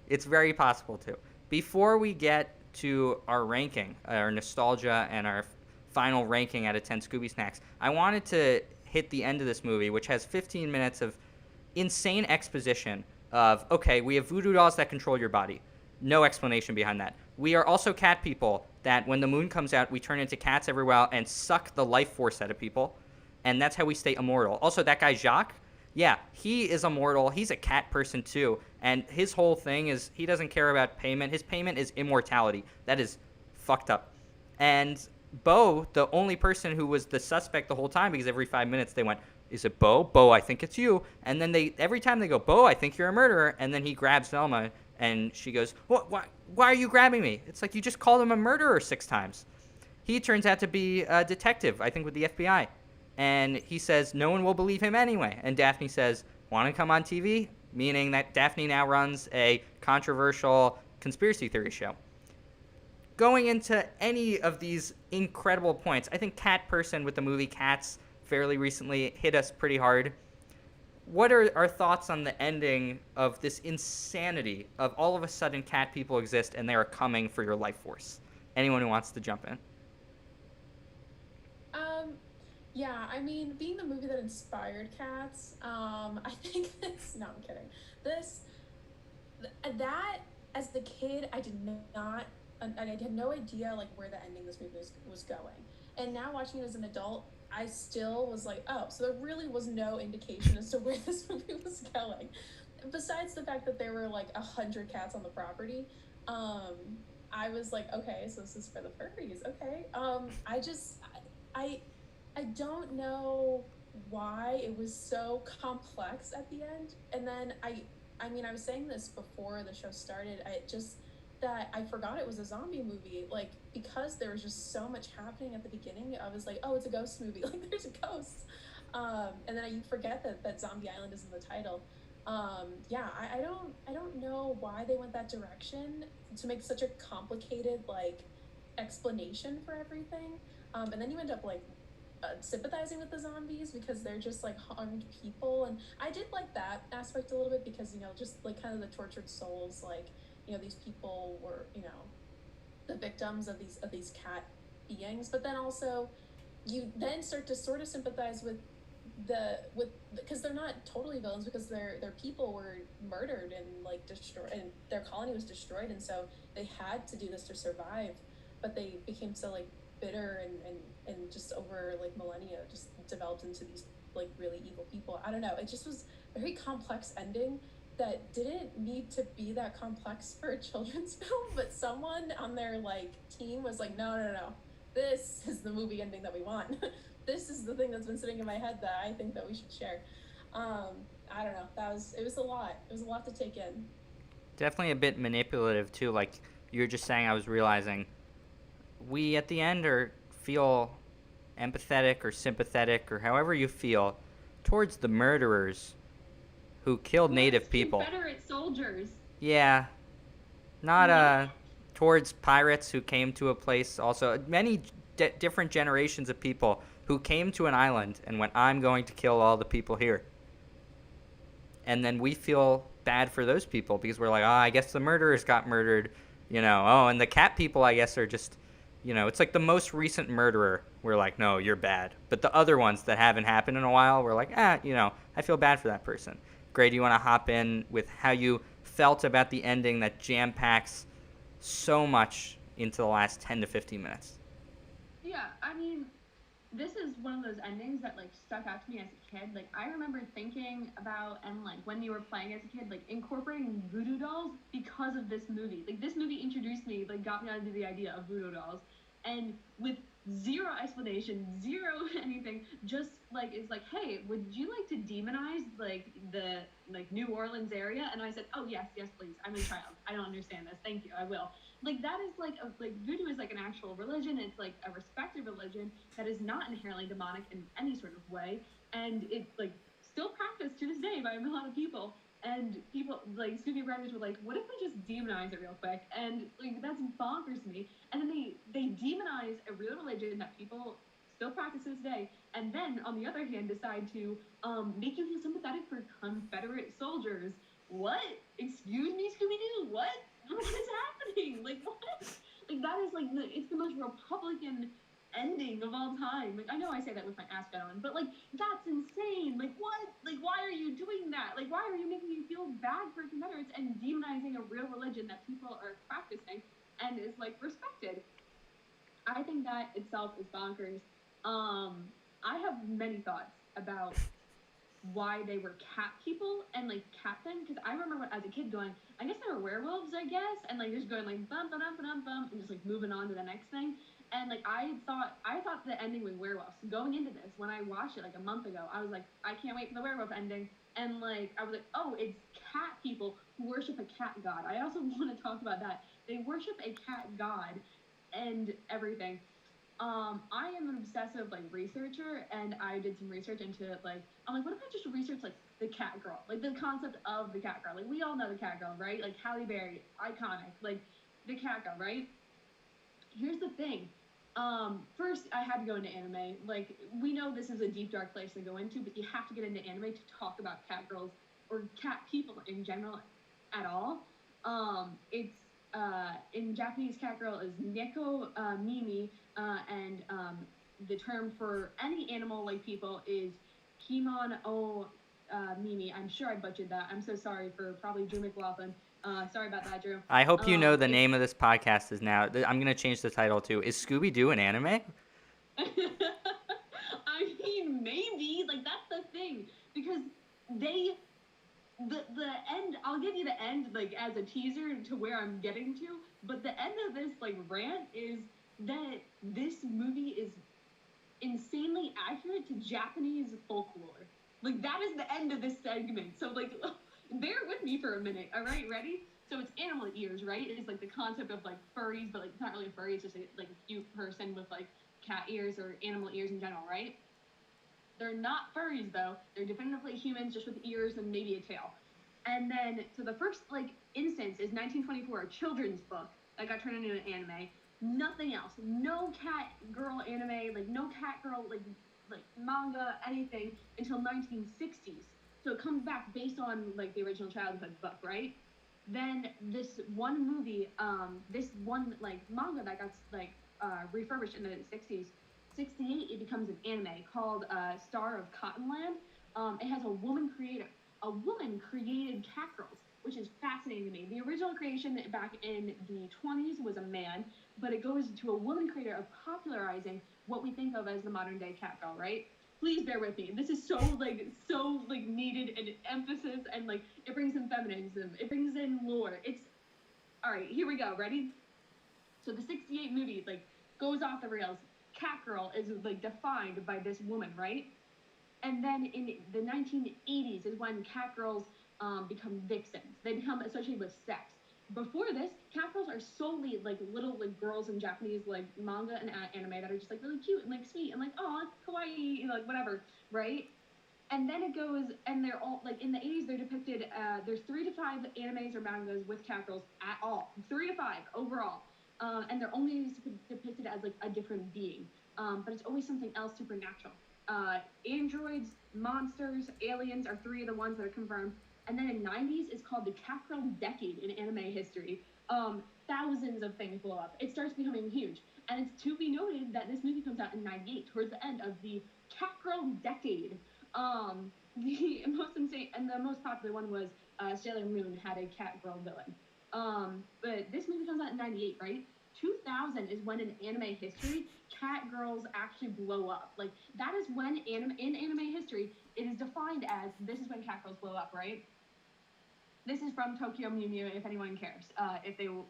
It's very possible to. Before we get to our ranking, our nostalgia, and our final ranking out of 10 Scooby Snacks, I wanted to hit the end of this movie, which has 15 minutes of insane exposition of, okay, we have voodoo dolls that control your body. No explanation behind that. We are also cat people that when the moon comes out, we turn into cats everywhere and suck the life force out of people. And that's how we stay immortal. Also, that guy Jacques, yeah, he is immortal. He's a cat person too. And his whole thing is he doesn't care about payment. His payment is immortality. That is fucked up. And Bo, the only person who was the suspect the whole time, because every 5 minutes they went, is it Bo? Bo, I think it's you. And then every time they go, Bo, I think you're a murderer. And then he grabs Velma and she goes, what? Why are you grabbing me? It's like you just called him a murderer 6 times. He turns out to be a detective, I think with the FBI. And he says, no one will believe him anyway. And Daphne says, want to come on TV? Meaning that Daphne now runs a controversial conspiracy theory show. Going into any of these incredible points, I think Cat Person with the movie Cats fairly recently hit us pretty hard. What are our thoughts on the ending of this insanity of all of a sudden cat people exist and they are coming for your life force? Anyone who wants to jump in? Yeah, I mean, being the movie that inspired Cats, I think this, no, I'm kidding. That, as the kid, I did not, and I had no idea, like, where the ending of this movie was going. And now watching it as an adult, I still was like, oh, so there really was no indication as to where this movie was going. Besides the fact that there were, like, 100 cats on the property, I was like, okay, so this is for the furries, okay. I don't know why it was so complex at the end. And then I mean, I was saying this before the show started. That I forgot it was a zombie movie. Like, because there was just so much happening at the beginning, I was like, oh, it's a ghost movie. Like, there's a ghost. And then you forget that Zombie Island is in the title. Yeah, I don't know why they went that direction to make such a complicated, like, explanation for everything. And then you end up, like, sympathizing with the zombies because they're just like harmed people, and I did like that aspect a little bit because, you know, just like kind of the tortured souls, like, you know, these people were, you know, the victims of these cat beings. But then also you then start to sort of sympathize with because they're not totally villains, because their people were murdered and like destroyed, and their colony was destroyed, and so they had to do this to survive. But they became so like bitter and just over like millennia just developed into these like really evil people. I don't know, it just was a very complex ending that didn't need to be that complex for a children's film, but someone on their like team was like, no, this is the movie ending that we want. This is the thing that's been sitting in my head that I think that we should share. I don't know, it was a lot to take in. Definitely a bit manipulative too, like you were just saying. I was realizing we at the end feel empathetic or sympathetic or however you feel towards the murderers who killed native people. Confederate soldiers. Yeah. Not towards pirates who came to a place also. Many different generations of people who came to an island and went, I'm going to kill all the people here. And then we feel bad for those people because we're like, I guess the murderers got murdered, you know. Oh, and the cat people, I guess, are just, you know, it's like the most recent murderer. We're like, no, you're bad. But the other ones that haven't happened in a while, we're like, you know, I feel bad for that person. Grae, do you want to hop in with how you felt about the ending that jam-packs so much into the last 10 to 15 minutes? Yeah, I mean, this is one of those endings that like stuck out to me as a kid. Like I remember thinking about and like when you were playing as a kid, like incorporating voodoo dolls because of this movie. Like this movie introduced me, like got me onto the idea of voodoo dolls, and with zero explanation, zero anything, just like is like, hey, would you like to demonize like the like New Orleans area? And I said, oh yes, yes, please. I'm a child. I don't understand this. Thank you. I will. Like that is like a, like voodoo is like an actual religion. It's like a respected religion that is not inherently demonic in any sort of way, and it's like still practiced to this day by a lot of people. And people like Scooby writers were like, what if we just demonize it real quick? And like that's bonkers to me. And then they demonize a real religion that people still practice to this day, and then on the other hand decide to make you feel sympathetic for Confederate soldiers. What? Excuse me, Scooby-Doo? What? What is happening? Like what? Like that is like it's the most Republican ending of all time. Like I know I say that with my ascot on, but like that's insane. Like what? Like why are you doing that? Like why are you making me feel bad for Confederates and demonizing a real religion that people are practicing and is like respected? I think that itself is bonkers. I have many thoughts about why they were cat people and like cat them, because I remember as a kid going, I guess they were werewolves, I guess, and like just going like bum bum bum bum bum and just like moving on to the next thing. And like I thought the ending was werewolves. Going into this, when I watched it like a month ago, I was like, I can't wait for the werewolf ending. And like I was like, oh, it's cat people who worship a cat god. I also want to talk about that. They worship a cat god and everything. I am an obsessive like researcher, and I did some research into like I'm like, what if I just research like the cat girl, like the concept of the cat girl? Like we all know the cat girl, right? Like Halle Berry, iconic, like the cat girl, right? Here's the thing. First I had to go into anime. Like we know this is a deep dark place to go into, but you have to get into anime to talk about cat girls or cat people in general at all. It's in Japanese, cat girl is neko mimi, and the term for any animal like people is kimon o mimi. I'm sure I butchered that. I'm so sorry for probably Drew McLaughlin. Sorry about that, Drew. I hope you know the It's name of this podcast is now. I'm gonna change the title to "Is Scooby-Doo an anime?" I mean, maybe like that's the thing because they the end. I'll give you the end like as a teaser to where I'm getting to. But the end of this like rant is that this movie is insanely accurate to Japanese folklore. Like that is the end of this segment. So like, bear with me for a minute. All right, ready? So it's animal ears, right? It's like the concept of like furries, but like it's not really a furry. It's just like a cute person with like cat ears or animal ears in general, right? They're not furries though. They're definitively humans, just with ears and maybe a tail. And then, so the first like instance is 1924, a children's book that got turned into an anime. Nothing else. No cat girl anime, like no cat girl like manga, anything until 1960s. So it comes back based on like the original childhood book, right? Then this one movie, this one like manga that got like refurbished in the 60s, 68, it becomes an anime called Star of Cottonland. It has a woman created cat girls, which is fascinating to me. The original creation back in the 20s was a man, but it goes to a woman creator of popularizing what we think of as the modern day cat girl, right? Please bear with me. This is so needed and emphasis, and like it brings in feminism, it brings in lore. It's all right. Here we go. Ready? So the 68 movie like goes off the rails. Catgirl is like defined by this woman, right? And then in the 1980s is when catgirls become vixens. They become associated with sex. Before this, catgirls are solely like little like girls in Japanese like manga and anime that are just like really cute and like sweet and like oh kawaii, you know, like whatever, right? And then it goes, and they're all like in the 80s they're depicted. There's 3 to 5 animes or mangas with catgirls at all, 3 to 5 overall, and they're only depicted as like a different being, but it's always something else supernatural. Androids, monsters, aliens are 3 of the ones that are confirmed. And then in 90s, it's called the Catgirl Decade in anime history. Thousands of things blow up. It starts becoming huge. And it's to be noted that this movie comes out in 98, towards the end of the Catgirl Decade. The most insane and the most popular one was Sailor Moon had a Catgirl villain. But this movie comes out in 98, right? 2000 is when in anime history, cat girls actually blow up. Like, that is when in anime history, it is defined as, this is when cat girls blow up, right? This is from Tokyo Mew Mew, if anyone cares.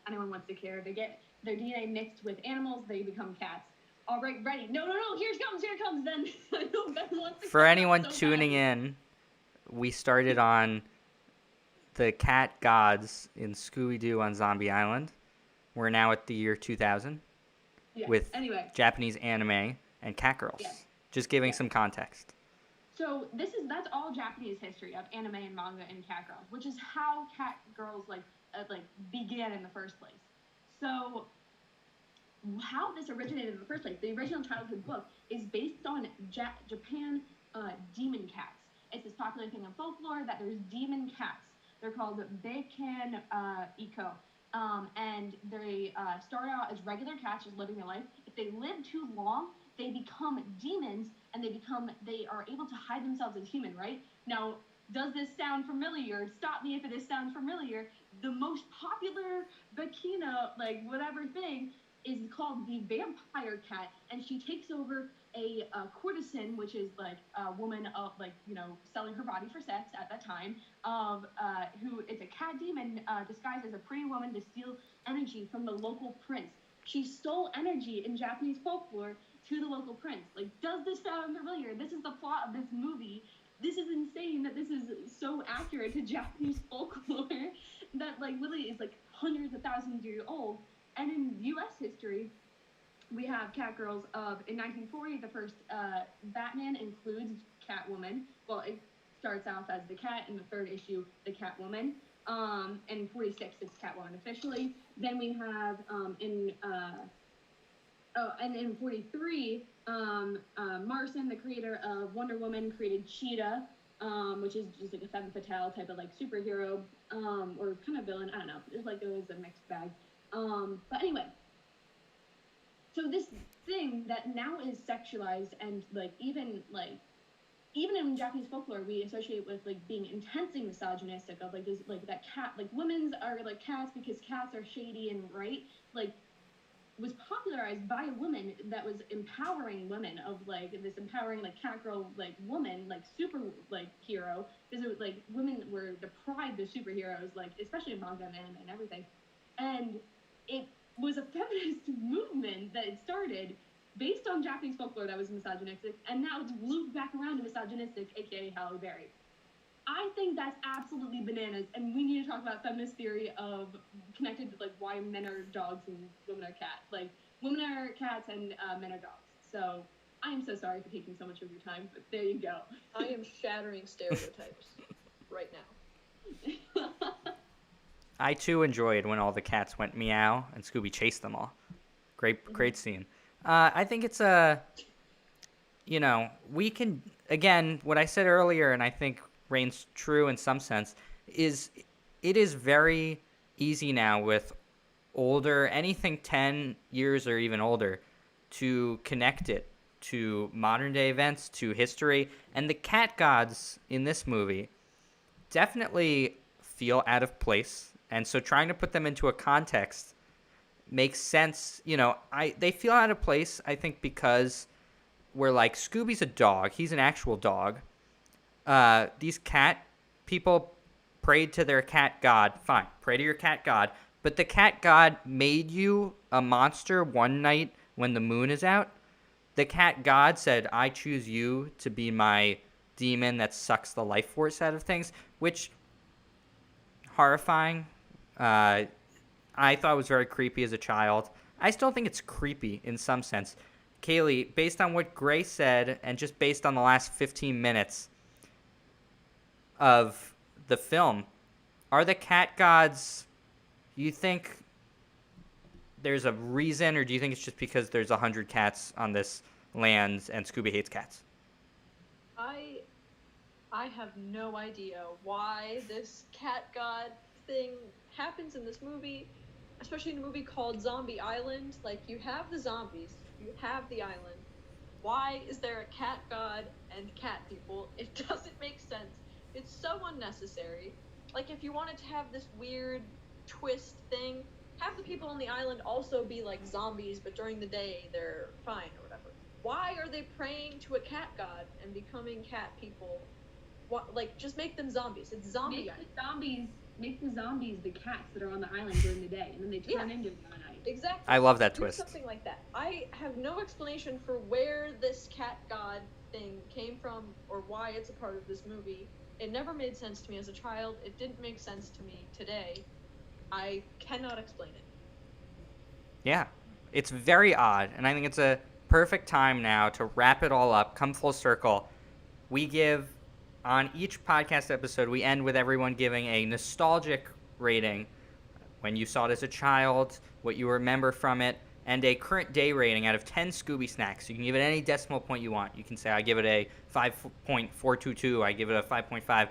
Anyone wants to care. They get their DNA mixed with animals, they become cats. All right, ready. No, here it comes, Ben. I know Ben wants to For come anyone up so tuning in, we started on the cat gods in Scooby-Doo on Zombie Island. We're now at the year 2000 with Japanese anime and cat girls. Yeah. Just giving some context. So that's all Japanese history of anime and manga and cat girls, which is how cat girls began in the first place. So how this originated in the first place, the original childhood book is based on Japan demon cats. It's this popular thing in folklore that there's demon cats. They're called Beikan Iko. And they start out as regular cats just living their life. If they live too long, they become demons, and they are able to hide themselves as human, right? Now, does this sound familiar? Stop me if it sounds familiar. The most popular Bikina, whatever thing, is called the vampire cat, and she takes over a courtesan, which is a woman of selling her body for sex at that time, who it's a cat demon disguised as a pretty woman to steal energy from the local prince. She stole energy in Japanese folklore to the local prince. Does this sound familiar? This is the plot of this movie. This is insane that this is so accurate to Japanese folklore that literally is hundreds of thousands of years old. And in U.S. history, we have cat girls in 1940, the first Batman includes Catwoman. Well, it starts off as the cat, in the third issue, the Catwoman. And in 46, it's Catwoman officially. Then we have and in 43, Morrison, the creator of Wonder Woman, created Cheetah, which is just a femme fatale type of superhero, or kind of villain. I don't know. It's it was a mixed bag. But anyway, so this thing that now is sexualized and even in Japanese folklore we associate with being intensely misogynistic of this that cat women's are cats because cats are shady and right was popularized by a woman that was empowering women of this empowering cat girl woman super hero, because it was women were deprived of superheroes especially in manga and anime and everything, and it was a feminist movement that it started based on Japanese folklore that was misogynistic, and now it's looped back around to misogynistic, aka Halle Berry. I think that's absolutely bananas, and we need to talk about feminist theory of connected to why men are dogs and women are cats. Women are cats and men are dogs. So I am so sorry for taking so much of your time, but there you go. I am shattering stereotypes right now. I too enjoyed when all the cats went meow and Scooby chased them all. Great scene. I think it's we can, again, what I said earlier, and I think reigns true in some sense, is it is very easy now with anything 10 years or even older, to connect it to modern day events, to history. And the cat gods in this movie definitely feel out of place. And so trying to put them into a context makes sense. They feel out of place, I think, because we're Scooby's a dog. He's an actual dog. These cat people prayed to their cat god. Fine, pray to your cat god. But the cat god made you a monster one night when the moon is out. The cat god said, I choose you to be my demon that sucks the life force out of things, which, horrifying. I thought it was very creepy as a child. I still think it's creepy in some sense. Kalle, based on what Grae said, and just based on the last 15 minutes of the film, are the cat gods, you think there's a reason, or do you think it's just because there's 100 cats on this land and Scooby hates cats? I have no idea why this cat god thing happens in this movie, especially in a movie called Zombie Island. You have the zombies, you have the island. Why is there a cat god and cat people? It doesn't make sense. It's so unnecessary. If you wanted to have this weird twist thing, have the people on the island also be like zombies, but during the day they're fine or whatever. Why are they praying to a cat god and becoming cat people? What, like, just make them zombies. It's zombie. Make the zombies the cats that are on the island during the day, and then they turn into them at night. Exactly. I love that Do twist. something like that. I have no explanation for where this cat god thing came from or why it's a part of this movie. It never made sense to me as a child. It didn't make sense to me today. I cannot explain it. Yeah, it's very odd, and I think it's a perfect time now to wrap it all up, come full circle. We give, on each podcast episode, we end with everyone giving a nostalgic rating, when you saw it as a child, what you remember from it, and a current day rating out of 10 Scooby snacks. You can give it any decimal point you want. You can say, I give it a 5.422, I give it a 5.5.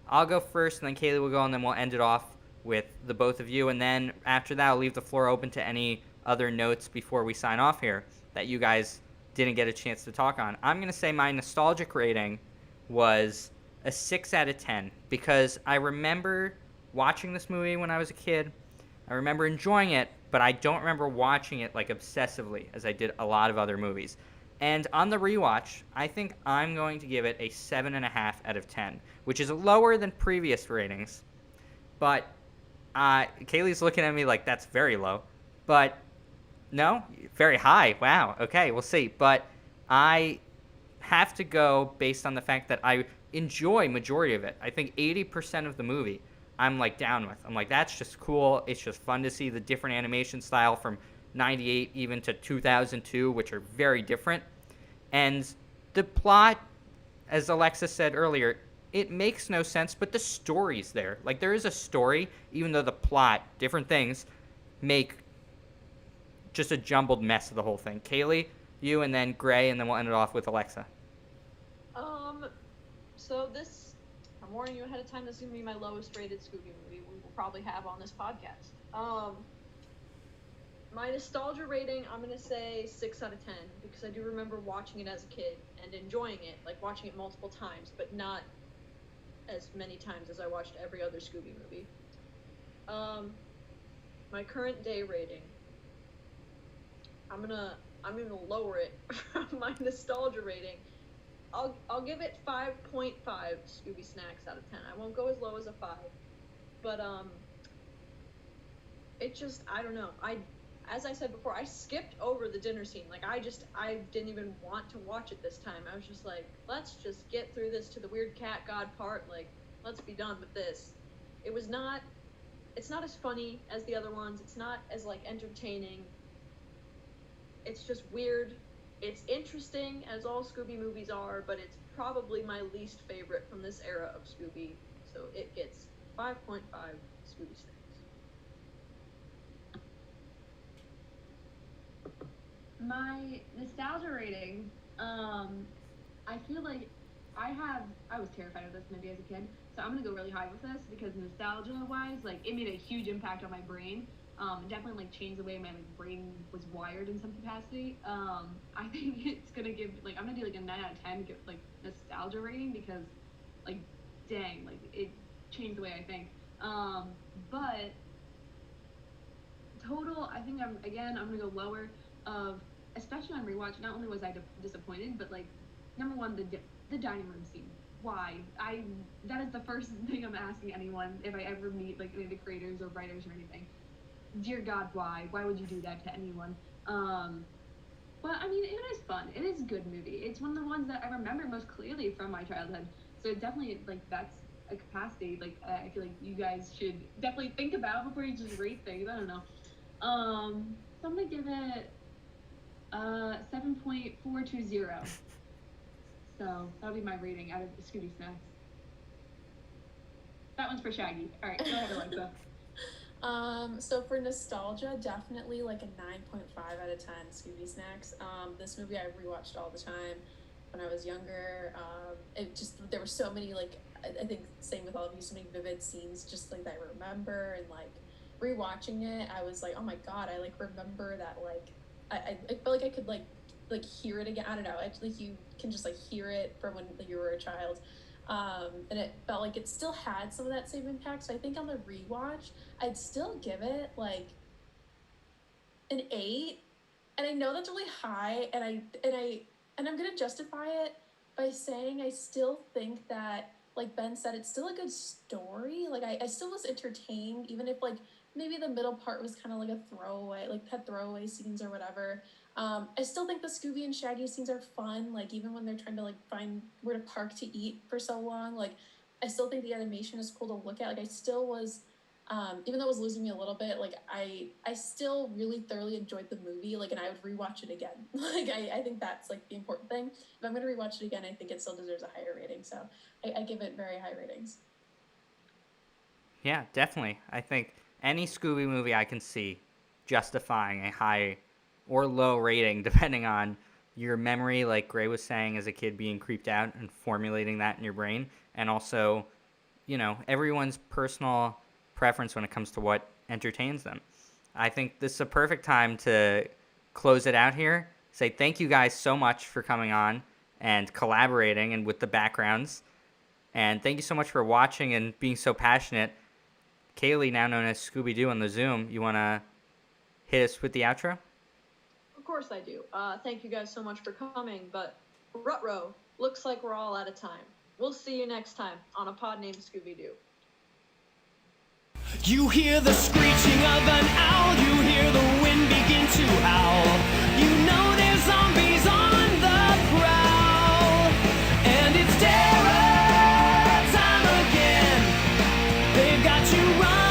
I'll go first, and then Kaylee will go, and then we'll end it off with the both of you. And then after that, I'll leave the floor open to any other notes before we sign off here that you guys didn't get a chance to talk on. I'm going to say my nostalgic rating was a 6 out of 10 because I remember watching this movie when I was a kid. I remember enjoying it, but I don't remember watching it like obsessively as I did a lot of other movies. And on the rewatch, I think I'm going to give it a 7.5 out of 10, which is lower than previous ratings. But Kaylee's looking at me like that's very low. But no, very high. Wow. Okay, we'll see. But I have to go based on the fact that I enjoy majority of it. I think 80% of the movie I'm like down with. I'm like, that's just cool. It's just fun to see the different animation style from 98 even to 2002, which are very different. And the plot, as Alexa said earlier, it makes no sense, but the story's there. Like, there is a story, even though the plot, different things, make just a jumbled mess of the whole thing. Kaylee, you, and then Grae, and then we'll end it off with Alexa. So this, I'm warning you ahead of time, this is going to be my lowest rated Scooby movie we will probably have on this podcast. My nostalgia rating, I'm going to say 6 out of 10, because I do remember watching it as a kid and enjoying it, like watching it multiple times, but not as many times as I watched every other Scooby movie. My current day rating, I'm gonna lower it from my nostalgia rating. I'll give it 5.5 Scooby snacks out of 10. I won't go as low as a 5, but it just, I don't know. As I said before, I skipped over the dinner scene. Like, I didn't even want to watch it this time. I was just like, let's just get through this to the weird cat god part. Like, let's be done with this. It's not as funny as the other ones. It's not as, like, entertaining. It's just weird. It's interesting, as all Scooby movies are, but it's probably my least favorite from this era of Scooby. So it gets 5.5 Scooby snacks. My nostalgia rating, I feel like I was terrified of this movie as a kid, so I'm gonna go really high with this because nostalgia-wise, like, it made a huge impact on my brain. It definitely, like, changed the way my brain was wired in some capacity. I think it's gonna give, like, I'm gonna do like a 9 out of 10, give, like, nostalgia rating because, like, dang, like, it changed the way I think. But total, I think I'm gonna go lower of, especially on rewatch. Not only was I disappointed, but, like, number one, the dining room scene. Why? That is the first thing I'm asking anyone if I ever meet, like, any of the creators or writers or anything. Dear God, why? Why would you do that to anyone? But I mean, it is fun. It is a good movie. It's one of the ones that I remember most clearly from my childhood. So it definitely, like, that's a capacity, like, I feel like you guys should definitely think about before you just rate things. I don't know. So I'm gonna give it 7.420. So that'll be my rating out of the Scooby snacks. That one's for Shaggy. All right, go ahead, Alexa. So for nostalgia, definitely like a 9.5 out of 10 Scooby snacks. This movie I rewatched all the time when I was younger. There were so many, like, I think same with all of you, so many vivid scenes just like that I remember, and like rewatching it, I was like, oh my God, I like remember that, like, I felt like I could like hear it again. I don't know. Like, you can just like hear it from when you were a child. And it felt like it still had some of that same impact. So I think on the rewatch, I'd still give it like an 8, and I know that's really high, and I'm gonna justify it by saying I still think that, like Ben said, it's still a good story. Like I still was entertained, even if like maybe the middle part was kind of like a throwaway, like had throwaway scenes or whatever. I still think the Scooby and Shaggy scenes are fun. Like even when they're trying to like find where to park to eat for so long, like I still think the animation is cool to look at. Like I still was, even though it was losing me a little bit, like I still really thoroughly enjoyed the movie. Like, and I would rewatch it again. Like I think that's like the important thing. If I'm gonna rewatch it again, I think it still deserves a higher rating. So I give it very high ratings. Yeah, definitely. I think any Scooby movie I can see justifying a high or low rating depending on your memory, like Grae was saying, as a kid being creeped out and formulating that in your brain, and also, everyone's personal preference when it comes to what entertains them. I think this is a perfect time to close it out here. Say thank you guys so much for coming on and collaborating and with the backgrounds. And thank you so much for watching and being so passionate. Kalle, now known as ScoobyDoo on the Zoom, you want to hit us with the outro? Of course I do. Thank you guys so much for coming, but Rutrow, looks like we're all out of time. We'll see you next time on A Pod Named Scooby-Doo. You hear the screeching of an owl, you hear the wind begin to howl. You know there's zombies on the prowl, and it's terror time again. They've got you running.